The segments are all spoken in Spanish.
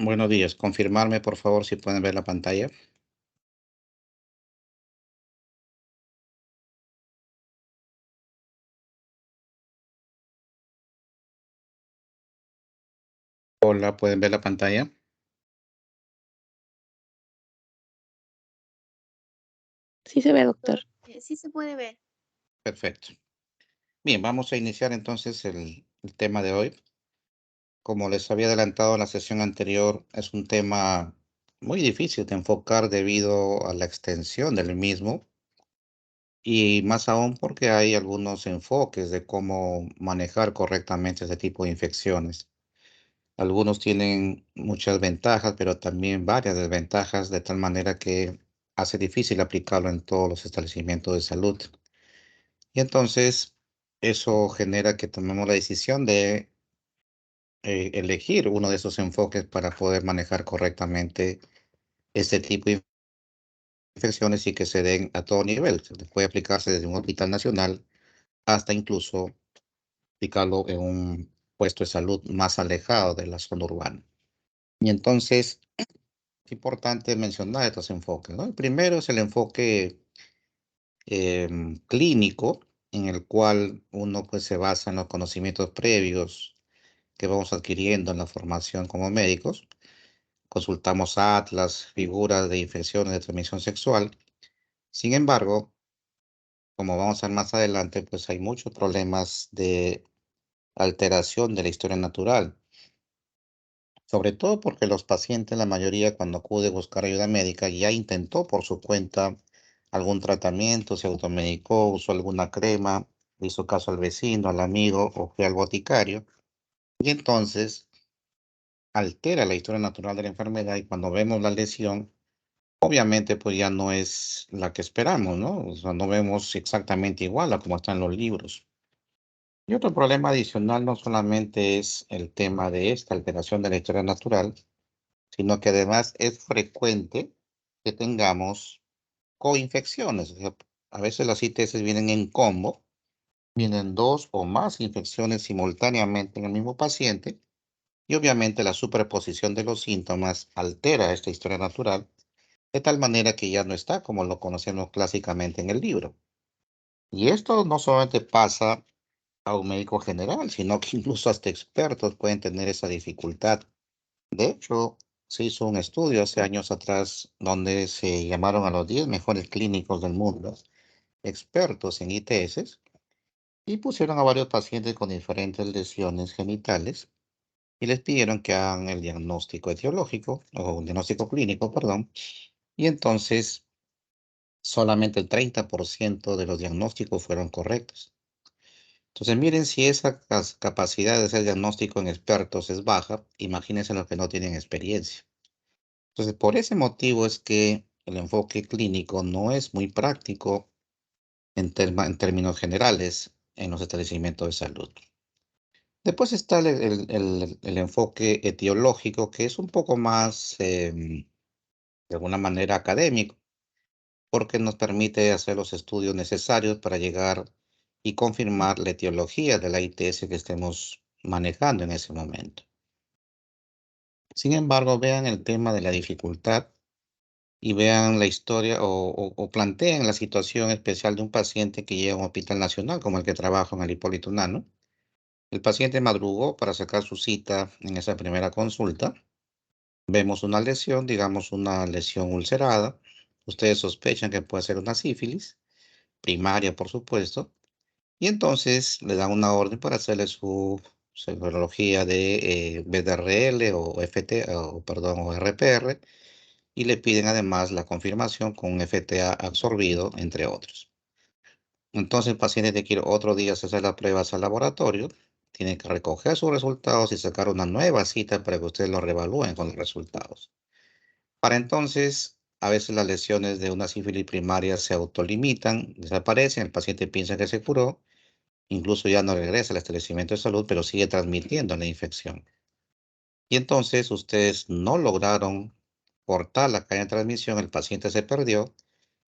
Buenos días. Confirmarme, por favor, si pueden ver la pantalla. Hola, ¿pueden ver la pantalla? Sí se ve, doctor. Sí se puede ver. Perfecto. Bien, vamos a iniciar entonces el tema de hoy. Como les había adelantado en la sesión anterior, es un tema muy difícil de enfocar debido a la extensión del mismo y más aún porque hay algunos enfoques de cómo manejar correctamente ese tipo de infecciones. Algunos tienen muchas ventajas, pero también varias desventajas, de tal manera que hace difícil aplicarlo en todos los establecimientos de salud. Y entonces eso genera que tomemos la decisión de elegir uno de esos enfoques para poder manejar correctamente este tipo de infecciones y que se den a todo nivel. Puede aplicarse desde un hospital nacional hasta incluso aplicarlo en un puesto de salud más alejado de la zona urbana. Y entonces es importante mencionar estos enfoques, ¿no? El primero es el enfoque clínico, en el cual uno pues se basa en los conocimientos previos que vamos adquiriendo en la formación como médicos. Consultamos atlas, figuras de infecciones de transmisión sexual. Sin embargo, como vamos a ver más adelante, pues hay muchos problemas de alteración de la historia natural, sobre todo porque los pacientes, la mayoría, cuando acude a buscar ayuda médica, ya intentó por su cuenta algún tratamiento, se automedicó, usó alguna crema, le hizo caso al vecino, al amigo o fue al boticario, y entonces altera la historia natural de la enfermedad y cuando vemos la lesión, obviamente pues ya no es la que esperamos, ¿no? O sea, no vemos exactamente igual a como está en los libros. Y otro problema adicional no solamente es el tema de esta alteración de la historia natural, sino que además es frecuente que tengamos coinfecciones. O sea, a veces las ITS vienen en combo, vienen dos o más infecciones simultáneamente en el mismo paciente y obviamente la superposición de los síntomas altera esta historia natural de tal manera que ya no está como lo conocemos clásicamente en el libro. Y esto no solamente pasa a un médico general, sino que incluso hasta expertos pueden tener esa dificultad. De hecho, se hizo un estudio hace años atrás donde se llamaron a los 10 mejores clínicos del mundo, expertos en ITS, y pusieron a varios pacientes con diferentes lesiones genitales y les pidieron que hagan el diagnóstico etiológico, o un diagnóstico clínico, perdón, y entonces solamente el 30% de los diagnósticos fueron correctos. Entonces, miren, si esa capacidad de hacer diagnóstico en expertos es baja, imagínense los que no tienen experiencia. Entonces, por ese motivo es que el enfoque clínico no es muy práctico en términos generales en los establecimientos de salud. Después está el enfoque etiológico, que es un poco más, de alguna manera, académico, porque nos permite hacer los estudios necesarios para llegar y confirmar la etiología de la ITS que estemos manejando en ese momento. Sin embargo, vean el tema de la dificultad y vean la historia o planteen la situación especial de un paciente que llega a un hospital nacional como el que trabaja en el Hipólito Unanue. El paciente madrugó para sacar su cita en esa primera consulta. Vemos una lesión, digamos una lesión ulcerada. Ustedes sospechan que puede ser una sífilis, primaria por supuesto, y entonces le dan una orden para hacerle su serología de BDRL o FT, o perdón, o RPR, y le piden además la confirmación con un FTA absorbido, entre otros. Entonces el paciente te quiere otro día hacer las pruebas al laboratorio, tiene que recoger sus resultados y sacar una nueva cita para que ustedes lo revalúen con los resultados. Para entonces, a veces las lesiones de una sífilis primaria se autolimitan, desaparecen, el paciente piensa que se curó, incluso ya no regresa al establecimiento de salud, pero sigue transmitiendo la infección. Y entonces ustedes no lograron cortar la cadena de transmisión, el paciente se perdió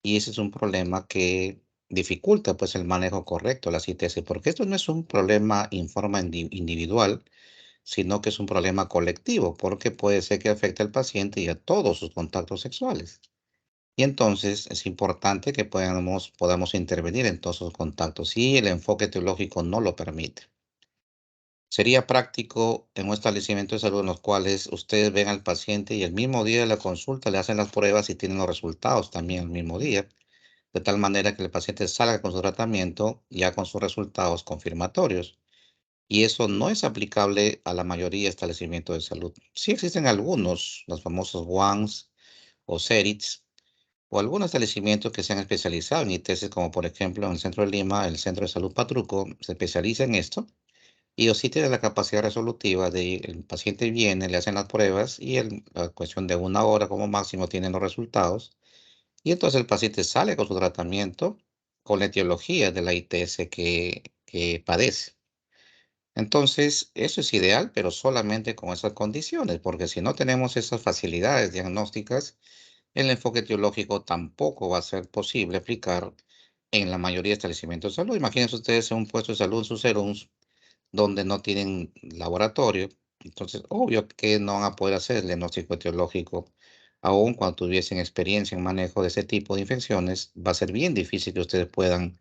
y ese es un problema que dificulta pues el manejo correcto de la ITS, porque esto no es un problema en forma individual, sino que es un problema colectivo, porque puede ser que afecte al paciente y a todos sus contactos sexuales. Y entonces es importante que podamos intervenir en todos esos contactos y el enfoque teológico no lo permite. Sería práctico en un establecimiento de salud en los cuales ustedes ven al paciente y el mismo día de la consulta le hacen las pruebas y tienen los resultados también el mismo día, de tal manera que el paciente salga con su tratamiento ya con sus resultados confirmatorios. Y eso no es aplicable a la mayoría de establecimientos de salud. Sí existen algunos, los famosos WANS o CERITS, o algunos establecimientos que se han especializado en ITS, como por ejemplo en el centro de Lima, el Centro de Salud Patruco, se especializa en esto. Y o sí tiene la capacidad resolutiva de el paciente viene, le hacen las pruebas y en la cuestión de una hora como máximo tienen los resultados. Y entonces el paciente sale con su tratamiento con la etiología de la ITS que padece. Entonces, eso es ideal, pero solamente con esas condiciones, porque si no tenemos esas facilidades diagnósticas, el enfoque etiológico tampoco va a ser posible aplicar en la mayoría de establecimientos de salud. Imagínense ustedes en un puesto de salud, sus serums, donde no tienen laboratorio. Entonces, obvio que no van a poder hacer el diagnóstico etiológico, aun cuando tuviesen experiencia en manejo de ese tipo de infecciones, va a ser bien difícil que ustedes puedan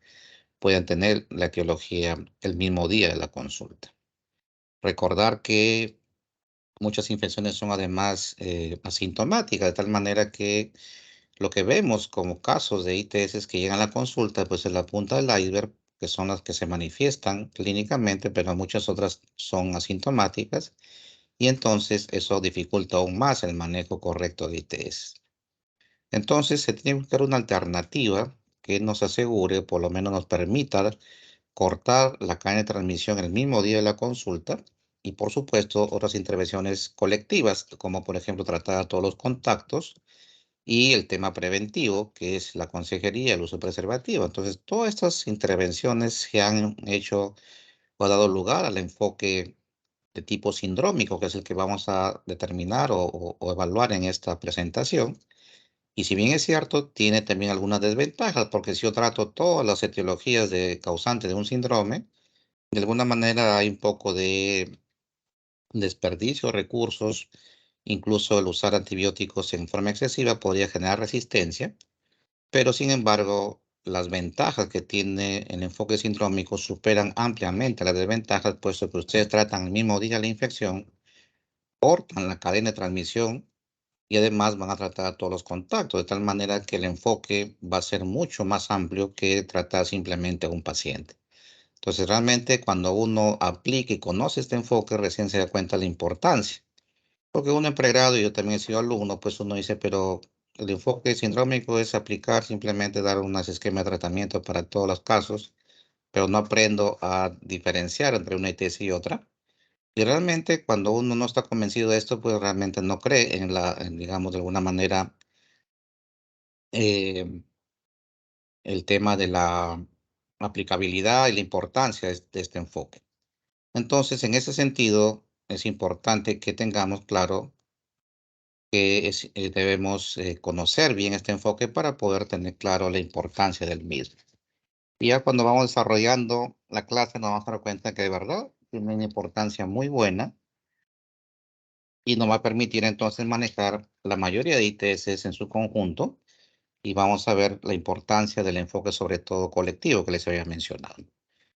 tener la etiología el mismo día de la consulta. Recordar que muchas infecciones son además asintomáticas, de tal manera que lo que vemos como casos de ITS que llegan a la consulta, pues es la punta del iceberg, que son las que se manifiestan clínicamente, pero muchas otras son asintomáticas, y entonces eso dificulta aún más el manejo correcto de ITS. Entonces se tiene que buscar una alternativa que nos asegure, por lo menos nos permita cortar la cadena de transmisión el mismo día de la consulta y, por supuesto, otras intervenciones colectivas, como por ejemplo tratar a todos los contactos y el tema preventivo, que es la consejería, el uso de preservativo. Entonces, todas estas intervenciones se han hecho o ha dado lugar al enfoque de tipo sindrómico, que es el que vamos a determinar o evaluar en esta presentación. Y si bien es cierto, tiene también algunas desventajas, porque si yo trato todas las etiologías de causantes de un síndrome, de alguna manera hay un poco de desperdicio de recursos, incluso el usar antibióticos en forma excesiva podría generar resistencia, pero sin embargo, las ventajas que tiene el enfoque sindrómico superan ampliamente las desventajas, puesto que ustedes tratan el mismo día la infección, cortan la cadena de transmisión y además van a tratar a todos los contactos, de tal manera que el enfoque va a ser mucho más amplio que tratar simplemente a un paciente. Entonces, realmente cuando uno aplica y conoce este enfoque, recién se da cuenta de la importancia. Porque uno en pregrado, y yo también he sido alumno, pues uno dice, pero el enfoque sindrómico es aplicar, simplemente dar unos esquemas de tratamiento para todos los casos, pero no aprendo a diferenciar entre una ITS y otra. Y realmente cuando uno no está convencido de esto, pues realmente no cree digamos, de alguna manera, eh, el tema de la aplicabilidad y la importancia de este enfoque. Entonces, en ese sentido, es importante que tengamos claro que debemos conocer bien este enfoque para poder tener claro la importancia del mismo. Y ya cuando vamos desarrollando la clase nos vamos a dar cuenta que de verdad tiene una importancia muy buena y nos va a permitir entonces manejar la mayoría de ITS en su conjunto y vamos a ver la importancia del enfoque sobre todo colectivo que les había mencionado.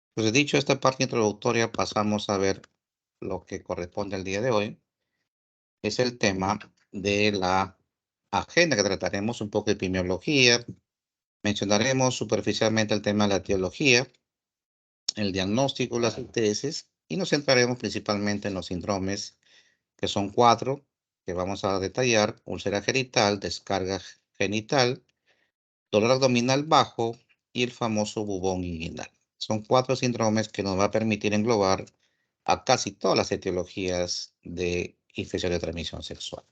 Entonces, dicho esta parte introductoria, pasamos a ver lo que corresponde al día de hoy. Es el tema de la agenda que trataremos un poco de epidemiología. Mencionaremos superficialmente el tema de la etiología, el diagnóstico, las ITS y nos centraremos principalmente en los síndromes, que son 4 que vamos a detallar: úlcera genital, descarga genital, dolor abdominal bajo y el famoso bubón inguinal. Son 4 síndromes que nos va a permitir englobar a casi todas las etiologías de infección de transmisión sexual.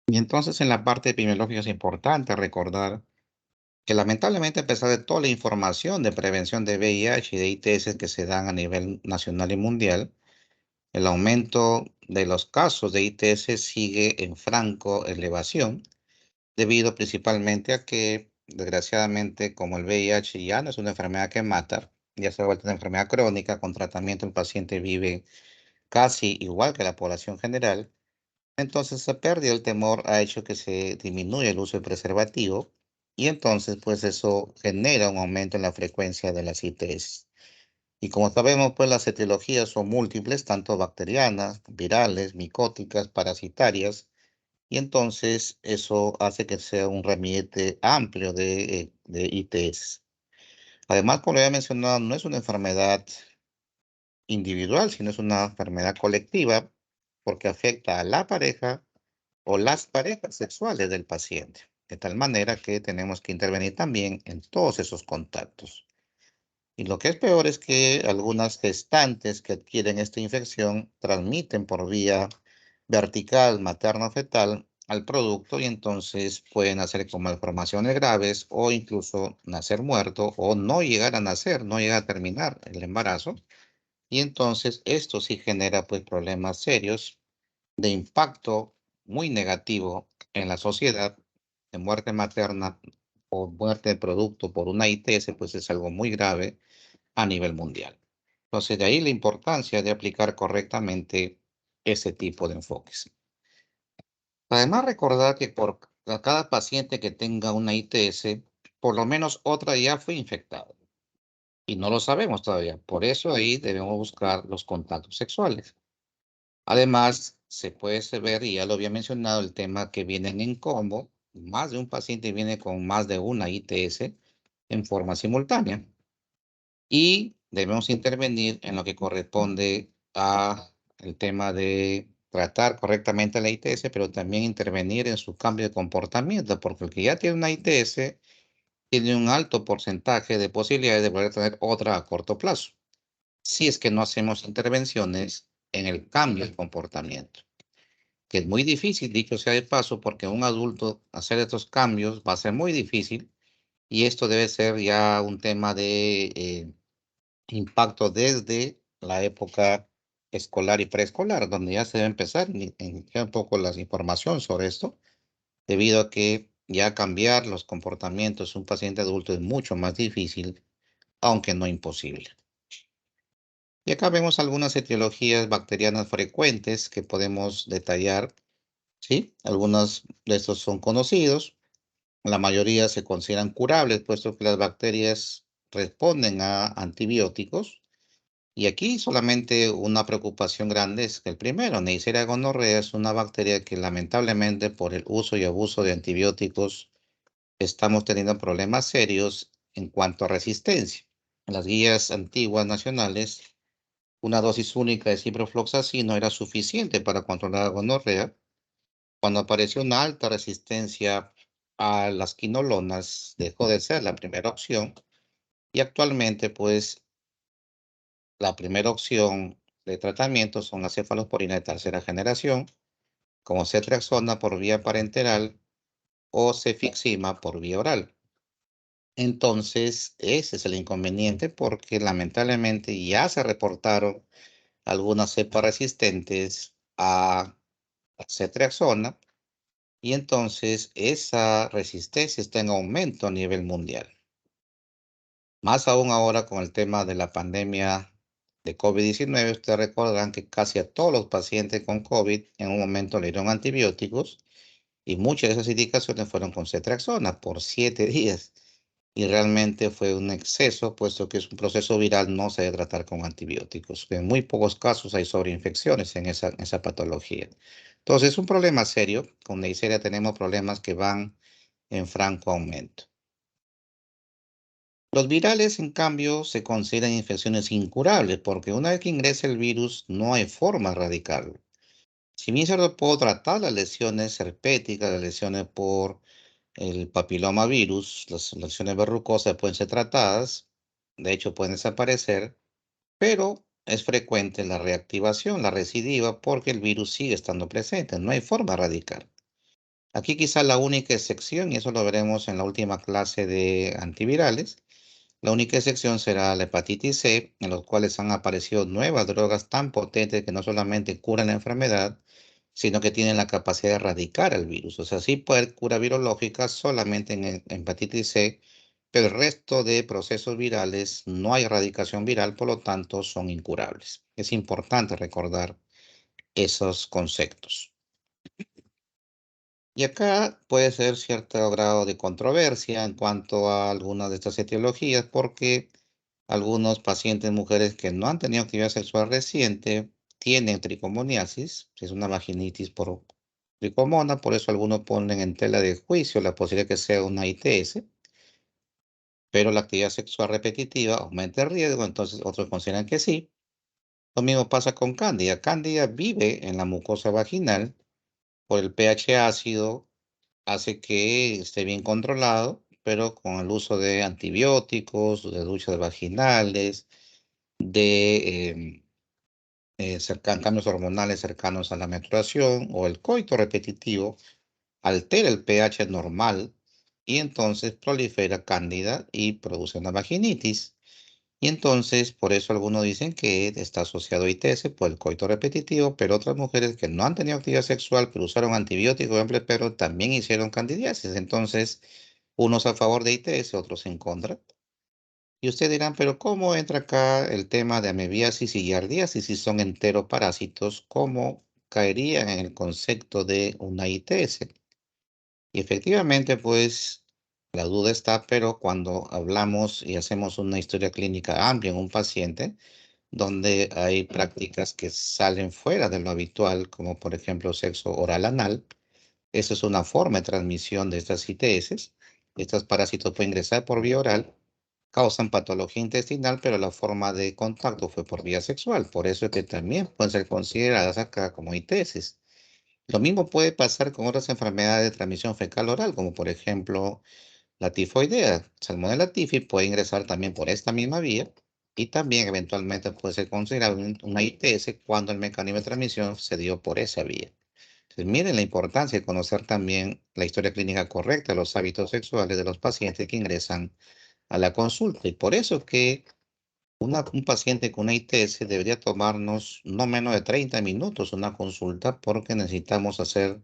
Y entonces en la parte epidemiológica es importante recordar que lamentablemente a pesar de toda la información de prevención de VIH y de ITS que se dan a nivel nacional y mundial, el aumento de los casos de ITS sigue en franco elevación, debido principalmente a que, desgraciadamente, como el VIH ya no es una enfermedad que mata, ya se ha vuelto una enfermedad crónica, con tratamiento el paciente vive casi igual que la población general, entonces esa pérdida del temor ha hecho que se disminuya el uso del preservativo y entonces pues eso genera un aumento en la frecuencia de las ITS. Y como sabemos, pues las etiologías son múltiples, tanto bacterianas, virales, micóticas, parasitarias, y entonces eso hace que sea un ramillete amplio de ITS. Además, como ya he mencionado, no es una enfermedad individual, sino es una enfermedad colectiva porque afecta a la pareja o las parejas sexuales del paciente, de tal manera que tenemos que intervenir también en todos esos contactos. Y lo que es peor es que algunas gestantes que adquieren esta infección transmiten por vía vertical materno-fetal al producto y entonces pueden hacer con malformaciones graves o incluso nacer muerto o no llegar a nacer, no llegar a terminar el embarazo. Y entonces esto sí genera pues problemas serios de impacto muy negativo en la sociedad, de muerte materna o muerte de producto por una ITS, pues es algo muy grave a nivel mundial. Entonces, de ahí la importancia de aplicar correctamente ese tipo de enfoques. Además, recordar que por cada paciente que tenga una ITS, por lo menos otra ya fue infectada. Y no lo sabemos todavía. Por eso ahí debemos buscar los contactos sexuales. Además, se puede ver, y ya lo había mencionado, el tema que vienen en combo. Más de un paciente viene con más de una ITS en forma simultánea. Y debemos intervenir en lo que corresponde a el tema de tratar correctamente la ITS, pero también intervenir en su cambio de comportamiento, porque el que ya tiene una ITS tiene un alto porcentaje de posibilidades de poder tener otra a corto plazo, si es que no hacemos intervenciones en el cambio de comportamiento, que es muy difícil, dicho sea de paso, porque un adulto hacer estos cambios va a ser muy difícil y esto debe ser ya un tema de impacto desde la época escolar y preescolar, donde ya se debe empezar a iniciar un poco la información sobre esto, debido a que ya cambiar los comportamientos de un paciente adulto es mucho más difícil, aunque no imposible. Y acá vemos algunas etiologías bacterianas frecuentes que podemos detallar, ¿sí? Algunos de estos son conocidos, la mayoría se consideran curables, puesto que las bacterias responden a antibióticos. Y aquí solamente una preocupación grande es que el primero, Neisseria gonorrea, es una bacteria que lamentablemente por el uso y abuso de antibióticos estamos teniendo problemas serios en cuanto a resistencia. En las guías antiguas nacionales, una dosis única de ciprofloxacino era suficiente para controlar la gonorrea. Cuando apareció una alta resistencia a las quinolonas, dejó de ser la primera opción y actualmente pues la primera opción de tratamiento son las cefalosporinas de tercera generación, como ceftriaxona por vía parenteral o cefixima por vía oral. Entonces, ese es el inconveniente porque lamentablemente ya se reportaron algunas cepas resistentes a ceftriaxona y entonces esa resistencia está en aumento a nivel mundial. Más aún ahora con el tema de la pandemia de COVID-19, ustedes recordarán que casi a todos los pacientes con COVID en un momento le dieron antibióticos y muchas de esas indicaciones fueron con ceftriaxona por 7 días. Y realmente fue un exceso, puesto que es un proceso viral, no se debe tratar con antibióticos. En muy pocos casos hay sobreinfecciones en esa patología. Entonces, es un problema serio. Con Neisseria tenemos problemas que van en franco aumento. Los virales, en cambio, se consideran infecciones incurables porque una vez que ingresa el virus no hay forma de erradicarlo. Si bien se puedo tratar las lesiones herpéticas, las lesiones por el papilomavirus, las lesiones verrucosas pueden ser tratadas, de hecho pueden desaparecer, pero es frecuente la reactivación, la recidiva, porque el virus sigue estando presente, no hay forma de erradicar. Aquí quizá la única excepción, y eso lo veremos en la última clase de antivirales, la única excepción será la hepatitis C, en los cuales han aparecido nuevas drogas tan potentes que no solamente curan la enfermedad, sino que tienen la capacidad de erradicar el virus. O sea, sí puede haber cura virológica solamente en hepatitis C, pero el resto de procesos virales no hay erradicación viral, por lo tanto son incurables. Es importante recordar esos conceptos. Y acá puede ser cierto grado de controversia en cuanto a algunas de estas etiologías, porque algunos pacientes mujeres que no han tenido actividad sexual reciente tienen tricomoniasis, es una vaginitis por tricomona, por eso algunos ponen en tela de juicio la posibilidad que sea una ITS, pero la actividad sexual repetitiva aumenta el riesgo, entonces otros consideran que sí. Lo mismo pasa con Cándida. Cándida vive en la mucosa vaginal por el pH ácido, hace que esté bien controlado, pero con el uso de antibióticos, de duchas vaginales, de cambios hormonales cercanos a la menstruación o el coito repetitivo, altera el pH normal y entonces prolifera cándida y produce una vaginitis. Y entonces, por eso algunos dicen que está asociado a ITS por el coito repetitivo, pero otras mujeres que no han tenido actividad sexual, pero usaron antibióticos, pero también hicieron candidiasis. Entonces, unos a favor de ITS, otros en contra. Y ustedes dirán, pero ¿cómo entra acá el tema de amebiasis y giardiasis si son enteroparásitos? ¿Cómo caerían en el concepto de una ITS? Y efectivamente, pues la duda está, pero cuando hablamos y hacemos una historia clínica amplia en un paciente, donde hay prácticas que salen fuera de lo habitual, como por ejemplo sexo oral anal, esa es una forma de transmisión de estas ITS. Estos parásitos pueden ingresar por vía oral, causan patología intestinal, pero la forma de contacto fue por vía sexual. Por eso es que también pueden ser consideradas acá como ITS. Lo mismo puede pasar con otras enfermedades de transmisión fecal oral, como por ejemplo la tifoidea. Salmonella tifi puede ingresar también por esta misma vía y también eventualmente puede ser considerado una ITS cuando el mecanismo de transmisión se dio por esa vía. Entonces, miren la importancia de conocer también la historia clínica correcta de los hábitos sexuales de los pacientes que ingresan a la consulta. Y por eso es que un paciente con una ITS debería tomarnos no menos de 30 minutos una consulta porque necesitamos hacer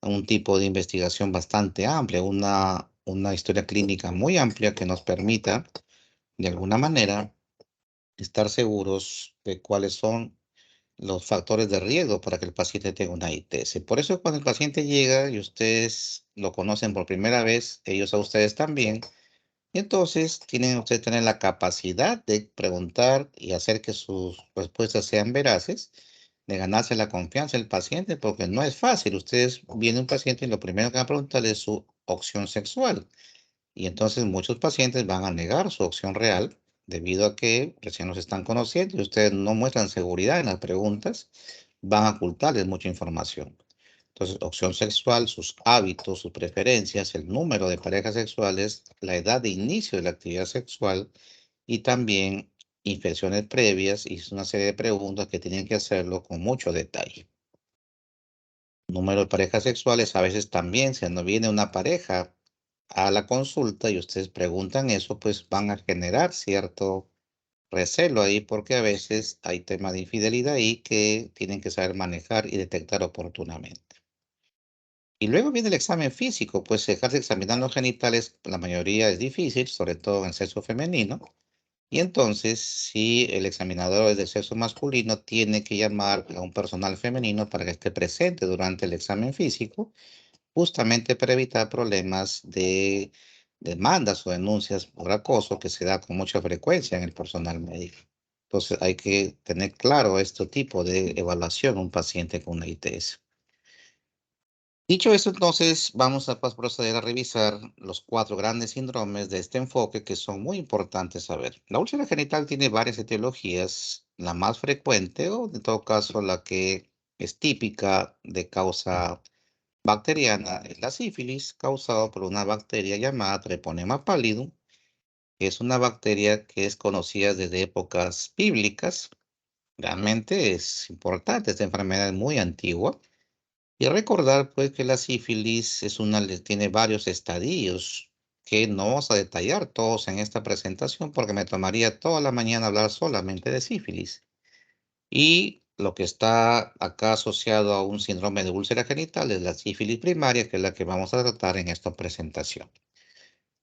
un tipo de investigación bastante amplia, una historia clínica muy amplia que nos permita, de alguna manera, estar seguros de cuáles son los factores de riesgo para que el paciente tenga una ITS. Por eso cuando el paciente llega y ustedes lo conocen por primera vez, ellos a ustedes también, y entonces tienen ustedes tener la capacidad de preguntar y hacer que sus respuestas sean veraces, de ganarse la confianza del paciente, porque no es fácil. Ustedes viene un paciente y lo primero que van a preguntarle es su opción sexual. Y entonces muchos pacientes van a negar su opción real debido a que recién los están conociendo y ustedes no muestran seguridad en las preguntas, van a ocultarles mucha información. Entonces, opción sexual, sus hábitos, sus preferencias, el número de parejas sexuales, la edad de inicio de la actividad sexual y también infecciones previas y una serie de preguntas que tienen que hacerlo con mucho detalle. Número de parejas sexuales, a veces también, si no viene una pareja a la consulta y ustedes preguntan eso, pues van a generar cierto recelo ahí porque a veces hay temas de infidelidad ahí que tienen que saber manejar y detectar oportunamente. Y luego viene el examen físico, pues dejarse examinar los genitales, la mayoría es difícil, sobre todo en el sexo femenino. Y entonces, si el examinador es de sexo masculino, tiene que llamar a un personal femenino para que esté presente durante el examen físico, justamente para evitar problemas de demandas o denuncias por acoso que se da con mucha frecuencia en el personal médico. Entonces, hay que tener claro este tipo de evaluación a un paciente con una ITS. Dicho esto, entonces vamos a proceder a revisar los 4 grandes síndromes de este enfoque que son muy importantes saber. La úlcera genital tiene varias etiologías. La más frecuente, o en todo caso la que es típica de causa bacteriana, es la sífilis, causada por una bacteria llamada Treponema pallidum, que es una bacteria que es conocida desde épocas bíblicas. Realmente es importante, esta enfermedad es muy antigua. Y recordar pues que la sífilis tiene varios estadios que no vamos a detallar todos en esta presentación porque me tomaría toda la mañana hablar solamente de sífilis. Y lo que está acá asociado a un síndrome de úlcera genital es la sífilis primaria, que es la que vamos a tratar en esta presentación.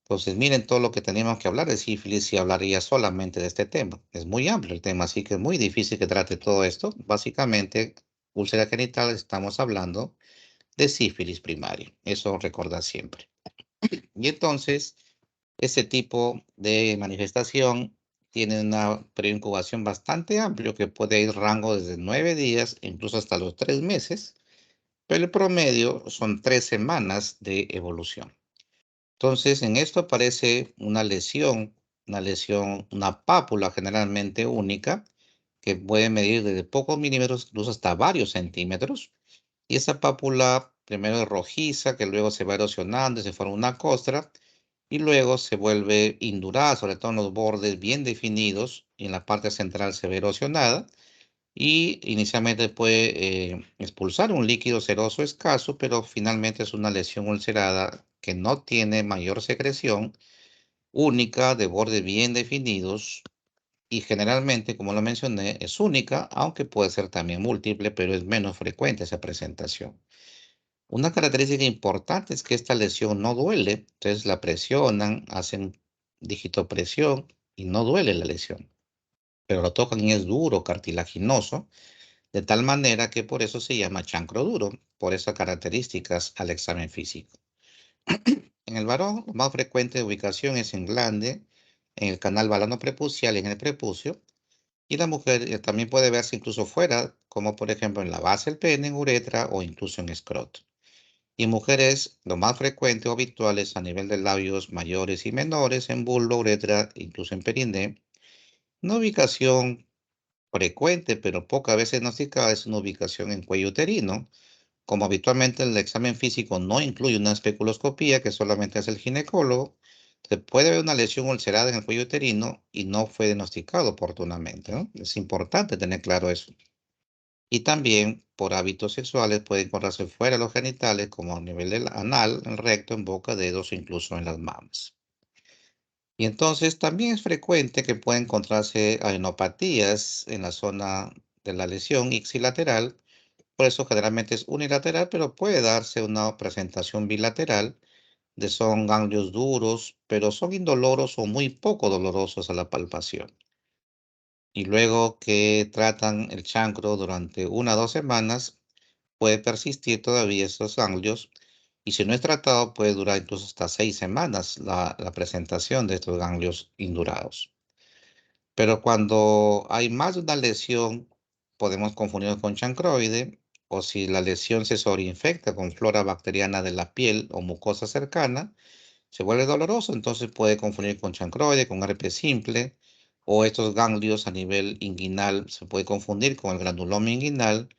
Entonces, miren todo lo que tenemos que hablar de sífilis y hablaría solamente de este tema. Es muy amplio el tema, así que es muy difícil que trate todo esto. Básicamente, úlcera genital, estamos hablando de sífilis primario. Eso recordar siempre. Y entonces, ese tipo de manifestación tiene una preincubación bastante amplio que puede ir rango desde 9 días, incluso hasta los 3 meses, pero el promedio son 3 semanas de evolución. Entonces, en esto aparece una lesión, una pápula generalmente única, que puede medir desde pocos milímetros, incluso hasta varios centímetros. Y esa pápula primero es rojiza, que luego se va erosionando y se forma una costra, y luego se vuelve indurada, sobre todo en los bordes bien definidos, y en la parte central se ve erosionada, y inicialmente puede expulsar un líquido seroso escaso, pero finalmente es una lesión ulcerada que no tiene mayor secreción, única, de bordes bien definidos, y generalmente, como lo mencioné, es única, aunque puede ser también múltiple, pero es menos frecuente esa presentación. Una característica importante es que esta lesión no duele, entonces la presionan, hacen digitopresión y no duele la lesión, pero lo tocan y es duro, cartilaginoso, de tal manera que por eso se llama chancro duro, por esas características al examen físico. En el varón, la más frecuente ubicación es en glande, en el canal balano prepucial y en el prepucio, y la mujer también puede verse incluso fuera, como por ejemplo en la base del pene, en uretra o incluso en escroto. Y en mujeres, lo más frecuente o habitual es a nivel de labios mayores y menores, en vulva, uretra, incluso en periné. Una ubicación frecuente, pero pocas veces diagnosticada, es una ubicación en cuello uterino. Como habitualmente el examen físico no incluye una especuloscopía, que solamente hace el ginecólogo, se puede ver una lesión ulcerada en el cuello uterino y no fue diagnosticado oportunamente, ¿no? Es importante tener claro eso. Y también por hábitos sexuales puede encontrarse fuera de los genitales, como a nivel del anal, el recto, en boca, dedos, incluso en las mamas. Y entonces también es frecuente que pueda encontrarse adenopatías en la zona de la lesión ipsilateral. Por eso generalmente es unilateral, pero puede darse una presentación bilateral de son ganglios duros, pero son indoloros o muy poco dolorosos a la palpación. Y luego que tratan el chancro durante 1 o 2 semanas, puede persistir todavía estos ganglios, y si no es tratado puede durar incluso hasta 6 semanas la presentación de estos ganglios indurados. Pero cuando hay más de una lesión, podemos confundirlo con chancroide, o si la lesión se sobreinfecta con flora bacteriana de la piel o mucosa cercana, se vuelve doloroso, entonces puede confundir con chancroide, con herpes simple, o estos ganglios a nivel inguinal se puede confundir con el granuloma inguinal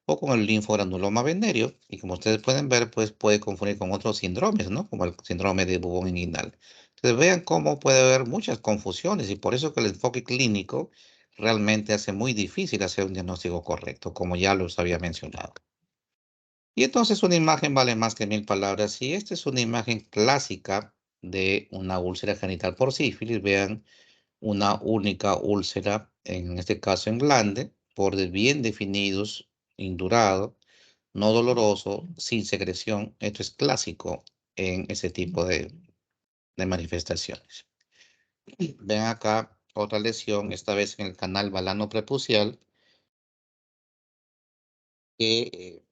o con el linfogranuloma venéreo, y como ustedes pueden ver, pues puede confundir con otros síndromes, ¿no? Como el síndrome de bubón inguinal. Entonces vean cómo puede haber muchas confusiones, y por eso que el enfoque clínico realmente hace muy difícil hacer un diagnóstico correcto, como ya los había mencionado. Y entonces una imagen vale más que 1000 palabras. Y esta es una imagen clásica de una úlcera genital por sífilis. Vean una única úlcera, en este caso en glande, bordes bien definidos, indurado, no doloroso, sin secreción. Esto es clásico en ese tipo de manifestaciones. Ven acá otra lesión, esta vez en el canal balano prepucial, que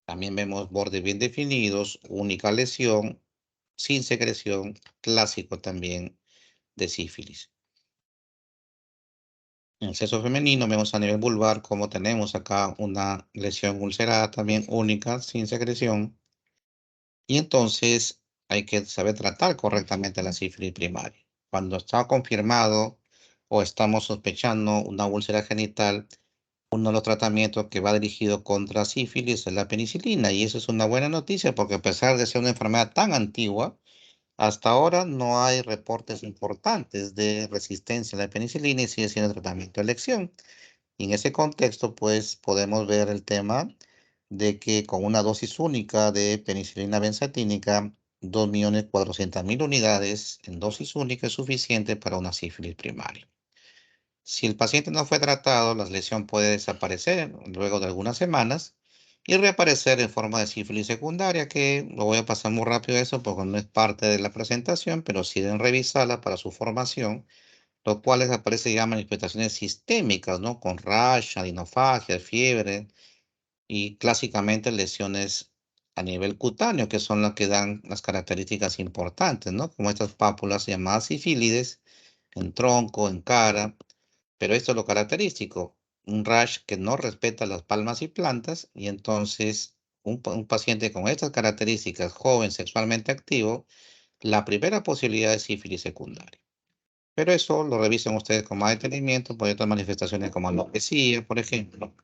también vemos bordes bien definidos, única lesión, sin secreción, clásico también de sífilis. En el sexo femenino vemos a nivel vulvar como tenemos acá una lesión ulcerada también única, sin secreción. Y entonces hay que saber tratar correctamente la sífilis primaria. Cuando está confirmado o estamos sospechando una úlcera genital, uno de los tratamientos que va dirigido contra sífilis es la penicilina, y eso es una buena noticia porque a pesar de ser una enfermedad tan antigua, hasta ahora no hay reportes importantes de resistencia a la penicilina y sigue siendo el tratamiento de elección. Y en ese contexto, pues podemos ver el tema de que con una dosis única de penicilina benzatínica, 2.400.000 unidades en dosis única es suficiente para una sífilis primaria. Si el paciente no fue tratado, la lesión puede desaparecer luego de algunas semanas, y reaparecer en forma de sífilis secundaria, que lo voy a pasar muy rápido eso porque no es parte de la presentación, pero sí deben revisarla para su formación, los cuales aparecen ya manifestaciones sistémicas, ¿no? Con rash, adenofagia, fiebre y clásicamente lesiones a nivel cutáneo, que son las que dan las características importantes, ¿no? Como estas pápulas llamadas sífilides en tronco, en cara, pero esto es lo característico, un rash que no respeta las palmas y plantas, y entonces un paciente con estas características, joven, sexualmente activo, la primera posibilidad es sífilis secundaria. Pero eso lo revisan ustedes con más detenimiento por otras manifestaciones como alopecia, por ejemplo,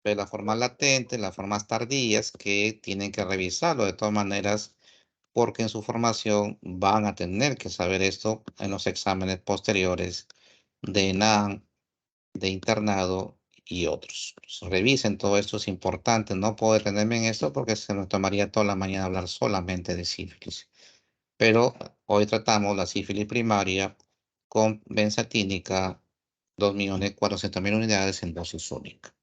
de las formas latentes, las formas tardías, que tienen que revisarlo de todas maneras, porque en su formación van a tener que saber esto en los exámenes posteriores de ENAM, de internado y otros. Revisen todo esto, es importante. No puedo detenerme en esto porque se nos tomaría toda la mañana hablar solamente de sífilis. Pero hoy tratamos la sífilis primaria con benzatínica, 2.400.000 unidades en dosis única.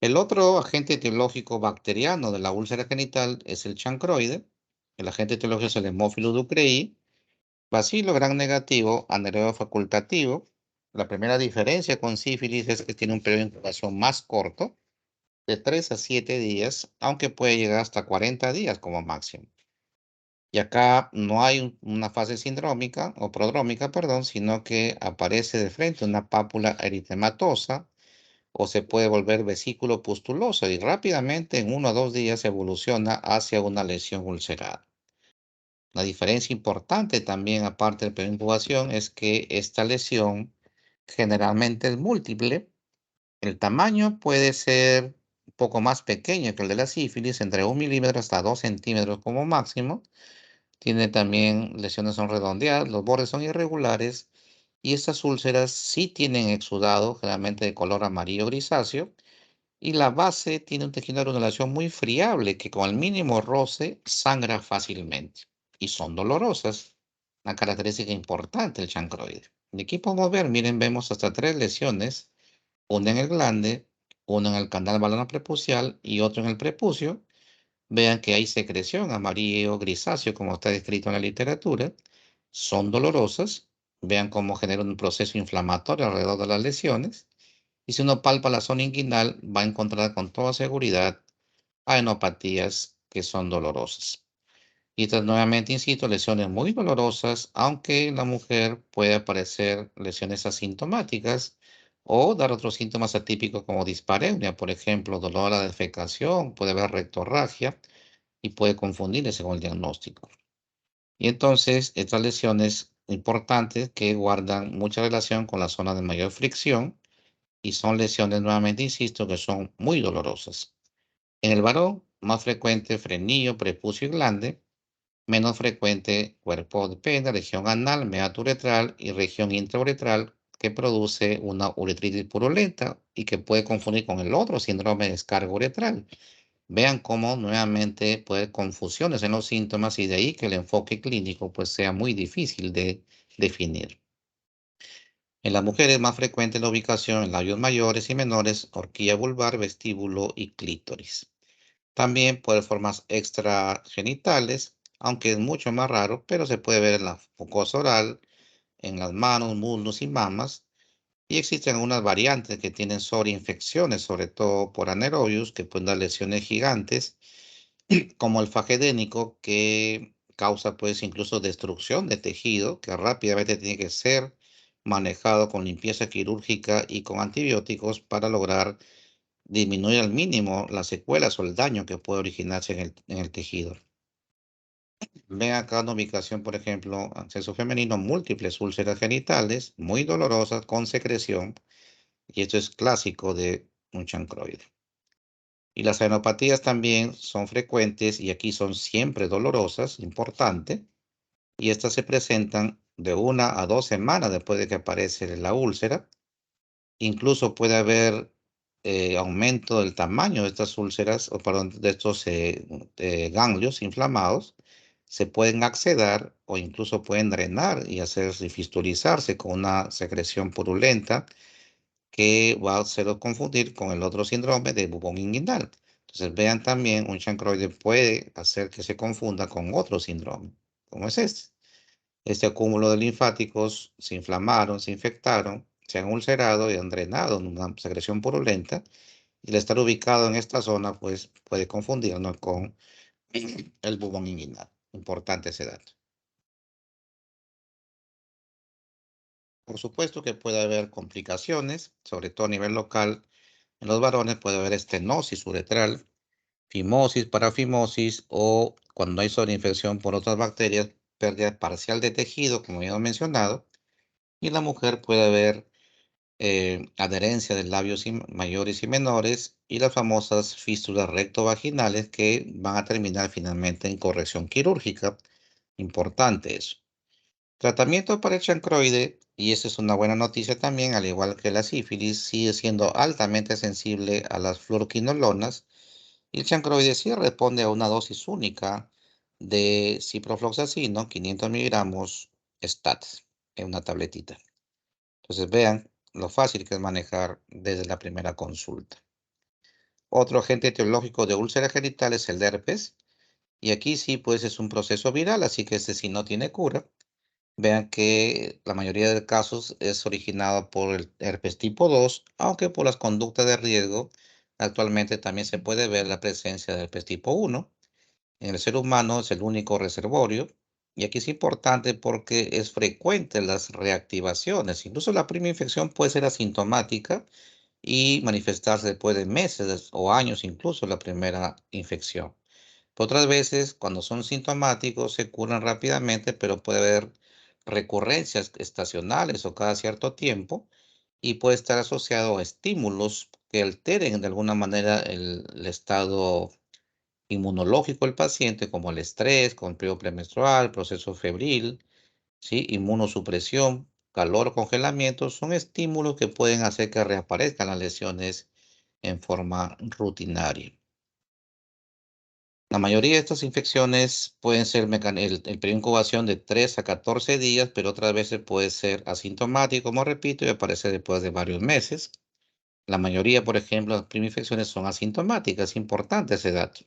El otro agente etiológico bacteriano de la úlcera genital es el chancroide. El agente etiológico es el Haemophilus ducrei. Bacilo gram negativo, anaerobio facultativo. La primera diferencia con sífilis es que tiene un periodo de incubación más corto, de 3 a 7 días, aunque puede llegar hasta 40 días como máximo. Y acá no hay una fase sindrómica o prodrómica, perdón, sino que aparece de frente una pápula eritematosa o se puede volver vesículo pustuloso y rápidamente en 1 o 2 días evoluciona hacia una lesión ulcerada. La diferencia importante también, aparte de la incubación, es que esta lesión generalmente es múltiple. El tamaño puede ser un poco más pequeño que el de la sífilis, entre 1 milímetro hasta 2 centímetros como máximo. Tiene también lesiones son redondeadas, los bordes son irregulares y estas úlceras sí tienen exudado, generalmente de color amarillo grisáceo, y la base tiene un tejido de granulación muy friable que con el mínimo roce sangra fácilmente y son dolorosas, una característica importante del chancroide. Y aquí podemos ver, miren, vemos hasta 3 lesiones, una en el glande, una en el canal balano prepucial y otra en el prepucio. Vean que hay secreción amarillo grisáceo, como está descrito en la literatura. Son dolorosas. Vean cómo genera un proceso inflamatorio alrededor de las lesiones. Y si uno palpa la zona inguinal, va a encontrar con toda seguridad adenopatías que son dolorosas. Y estas nuevamente, insisto, lesiones muy dolorosas, aunque en la mujer puede aparecer lesiones asintomáticas o dar otros síntomas atípicos como dispareunia, por ejemplo, dolor a la defecación, puede haber rectorragia y puede confundirse con el diagnóstico. Y entonces, estas lesiones importantes que guardan mucha relación con la zona de mayor fricción y son lesiones, nuevamente insisto, que son muy dolorosas. En el varón, más frecuente frenillo, prepucio y glande, menos frecuente cuerpo de pene, región anal, meato uretral y región intrauretral, que produce una uretritis purulenta y que puede confundir con el otro síndrome de descarga uretral. Vean cómo nuevamente puede haber confusiones en los síntomas y de ahí que el enfoque clínico pues sea muy difícil de definir. En las mujeres es más frecuente la ubicación en labios mayores y menores, horquilla vulvar, vestíbulo y clítoris. También puede formas extragenitales, aunque es mucho más raro, pero se puede ver en la mucosa oral, en las manos, muslos y mamas. Y existen algunas variantes que tienen sobreinfecciones, sobre todo por anaerobios, que pueden dar lesiones gigantes, como el fagedénico, que causa pues incluso destrucción de tejido, que rápidamente tiene que ser manejado con limpieza quirúrgica y con antibióticos para lograr disminuir al mínimo las secuelas o el daño que puede originarse en el tejido. Ven acá una ubicación, por ejemplo, acceso femenino, múltiples úlceras genitales, muy dolorosas, con secreción, y esto es clásico de un chancroide. Y las adenopatías también son frecuentes y aquí son siempre dolorosas, importante, y estas se presentan de 1 a 2 semanas después de que aparece la úlcera. Incluso puede haber aumento del tamaño de estas úlceras, o perdón, de estos ganglios inflamados. Se pueden acceder o incluso pueden drenar y hacer fistulizarse con una secreción purulenta que va a hacerlo confundir con el otro síndrome de bubón inguinal. Entonces, vean también, un chancroide puede hacer que se confunda con otro síndrome, como es este. Este acúmulo de linfáticos se inflamaron, se infectaron, se han ulcerado y han drenado en una secreción purulenta. Y al estar ubicado en esta zona, pues puede confundirnos con el bubón inguinal. Importante ese dato. Por supuesto que puede haber complicaciones, sobre todo a nivel local. En los varones puede haber estenosis uretral, fimosis, parafimosis o cuando hay sobreinfección por otras bacterias, pérdida parcial de tejido, como ya he mencionado. Y en la mujer puede haber adherencia de labios mayores y menores y las famosas fístulas rectovaginales que van a terminar finalmente en corrección quirúrgica. Importante eso. Tratamiento para el chancroide, y esa es una buena noticia también, al igual que la sífilis, sigue siendo altamente sensible a las fluoroquinolonas y el chancroide sí responde a una dosis única de ciprofloxacino, 500 miligramos STAT, en una tabletita. Entonces vean lo fácil que es manejar desde la primera consulta. Otro agente etiológico de úlcera genital es el herpes, y aquí sí pues es un proceso viral, así que este sí no tiene cura. Vean que la mayoría de casos es originado por el herpes tipo 2, aunque por las conductas de riesgo actualmente también se puede ver la presencia del herpes tipo 1. En el ser humano es el único reservorio y aquí es importante porque es frecuente las reactivaciones. Incluso la primera infección puede ser asintomática y manifestarse después de meses o años incluso la primera infección. Otras veces, cuando son sintomáticos, se curan rápidamente, pero puede haber recurrencias estacionales o cada cierto tiempo y puede estar asociado a estímulos que alteren de alguna manera el estado inmunológico del paciente, como el estrés, con periodo premenstrual, proceso febril, ¿sí? Inmunosupresión, calor, congelamiento, son estímulos que pueden hacer que reaparezcan las lesiones en forma rutinaria. La mayoría de estas infecciones pueden ser el periodo de incubación de 3 a 14 días, pero otras veces puede ser asintomático, como repito, y aparece después de varios meses. La mayoría, por ejemplo, las primeras infecciones son asintomáticas, es importante ese dato.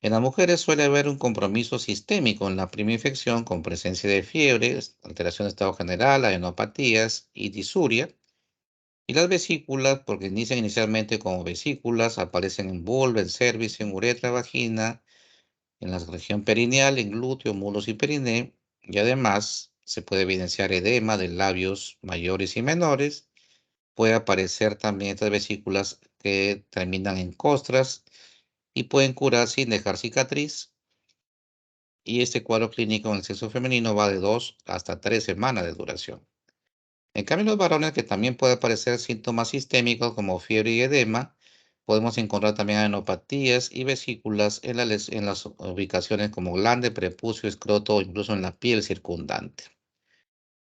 En las mujeres suele haber un compromiso sistémico en la primera infección con presencia de fiebre, alteración de estado general, adenopatías y disuria. Y las vesículas, porque inician inicialmente como vesículas, aparecen en vulva, en cervix, en uretra, vagina, en la región perineal, en glúteo, mulos y periné. Y además se puede evidenciar edema de labios mayores y menores. Puede aparecer también estas vesículas que terminan en costras y pueden curar sin dejar cicatriz. Y este cuadro clínico en el sexo femenino va de 2 hasta 3 semanas de duración. En cambio, en los varones, que también puede aparecer síntomas sistémicos como fiebre y edema, podemos encontrar también adenopatías y vesículas en las ubicaciones como glande, prepucio, escroto o incluso en la piel circundante.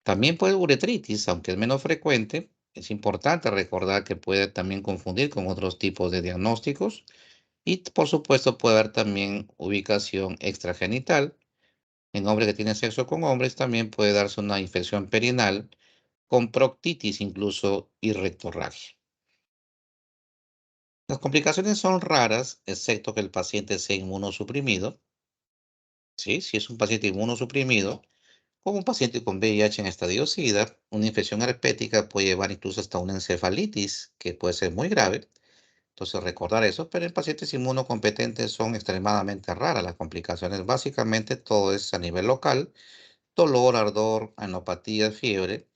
También puede haber uretritis, aunque es menos frecuente. Es importante recordar que puede también confundir con otros tipos de diagnósticos. Y por supuesto puede haber también ubicación extragenital. En hombres que tienen sexo con hombres también puede darse una infección perinal con proctitis incluso y rectorragia. Las complicaciones son raras, excepto que el paciente sea inmunosuprimido. ¿Sí? Si es un paciente inmunosuprimido, como un paciente con VIH en estadio SIDA, una infección herpética puede llevar incluso hasta una encefalitis, que puede ser muy grave. Entonces, recordar eso, pero en pacientes inmunocompetentes son extremadamente raras las complicaciones. Básicamente todo es a nivel local: dolor, ardor, anopatía, fiebre.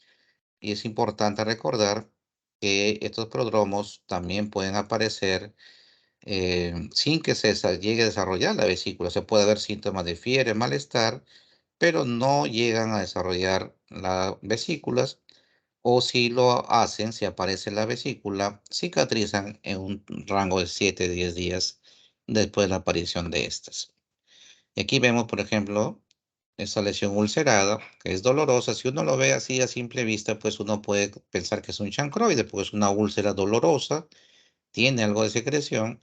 Y es importante recordar que estos prodromos también pueden aparecer sin que llegue a desarrollar la vesícula. Se puede haber síntomas de fiebre, malestar, pero no llegan a desarrollar las vesículas, o si lo hacen, si aparece la vesícula, cicatrizan en un rango de 7 a 10 días después de la aparición de estas. Y aquí vemos, por ejemplo, esa lesión ulcerada, que es dolorosa. Si uno lo ve así a simple vista, pues uno puede pensar que es un chancroide, porque es una úlcera dolorosa, tiene algo de secreción,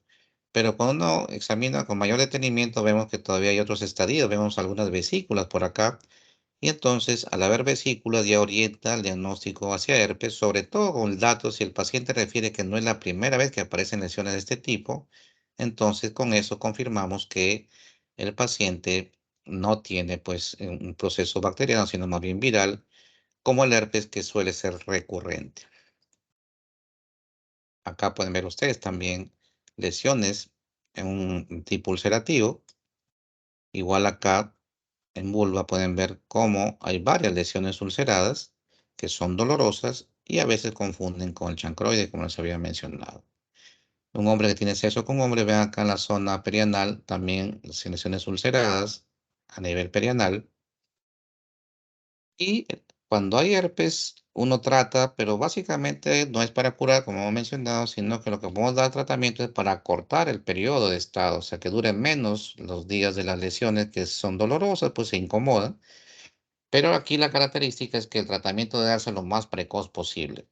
pero cuando uno examina con mayor detenimiento, vemos que todavía hay otros estadios, vemos algunas vesículas por acá, Y entonces, al haber vesículas, ya orienta el diagnóstico hacia herpes, sobre todo con el dato si el paciente refiere que no es la primera vez que aparecen lesiones de este tipo. Entonces, con eso confirmamos que el paciente no tiene pues un proceso bacteriano, sino más bien viral, como el herpes que suele ser recurrente. Acá pueden ver ustedes también lesiones en un tipo ulcerativo. Igual acá en vulva pueden ver cómo hay varias lesiones ulceradas que son dolorosas y a veces confunden con el chancroide, como les había mencionado. Un hombre que tiene sexo con hombre, ven acá en la zona perianal también lesiones ulceradas a nivel perianal. Y cuando hay herpes, uno trata, pero básicamente no es para curar, como hemos mencionado, sino que lo que podemos dar tratamiento es para cortar el periodo de estado, o sea, que dure menos los días de las lesiones que son dolorosas, pues se incomodan. Pero aquí la característica es que el tratamiento debe darse lo más precoz posible.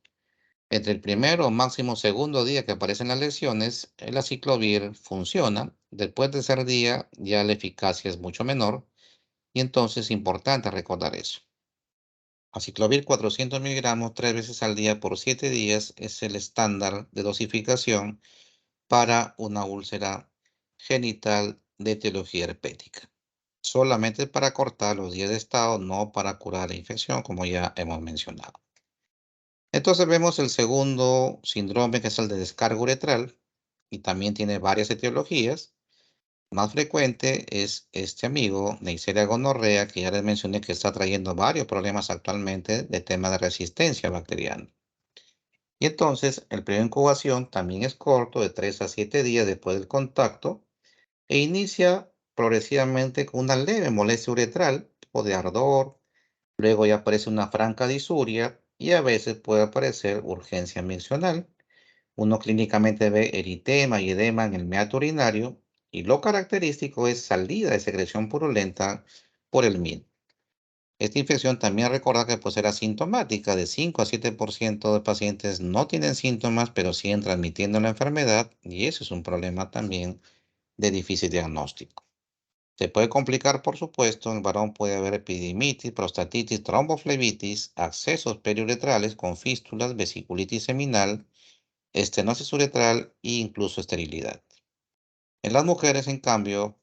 Entre el primero o máximo segundo día que aparecen las lesiones, el aciclovir funciona. Después del tercer día ya la eficacia es mucho menor y entonces es importante recordar eso. Aciclovir 400 miligramos 3 veces al día por 7 días es el estándar de dosificación para una úlcera genital de etiología herpética. Solamente para cortar los días de estado, no para curar la infección, como ya hemos mencionado. Entonces vemos el segundo síndrome, que es el de descarga uretral, y también tiene varias etiologías. Más frecuente es este amigo, Neisseria gonorrea, que ya les mencioné que está trayendo varios problemas actualmente de tema de resistencia bacteriana. Y entonces el periodo de incubación también es corto, de 3 a 7 días después del contacto, e inicia progresivamente con una leve molestia uretral o de ardor. Luego ya aparece una franca disuria y a veces puede aparecer urgencia miccional. Uno clínicamente ve eritema y edema en el meato urinario y lo característico es salida de secreción purulenta por el MIN. Esta infección también recuerda que puede ser asintomática, de 5 a 7% de pacientes no tienen síntomas, pero siguen transmitiendo la enfermedad y eso es un problema también de difícil diagnóstico. Se puede complicar, por supuesto, en el varón puede haber epididimitis, prostatitis, tromboflebitis, accesos periuretrales con fístulas, vesiculitis seminal, estenosis uretral e incluso esterilidad. En las mujeres, en cambio,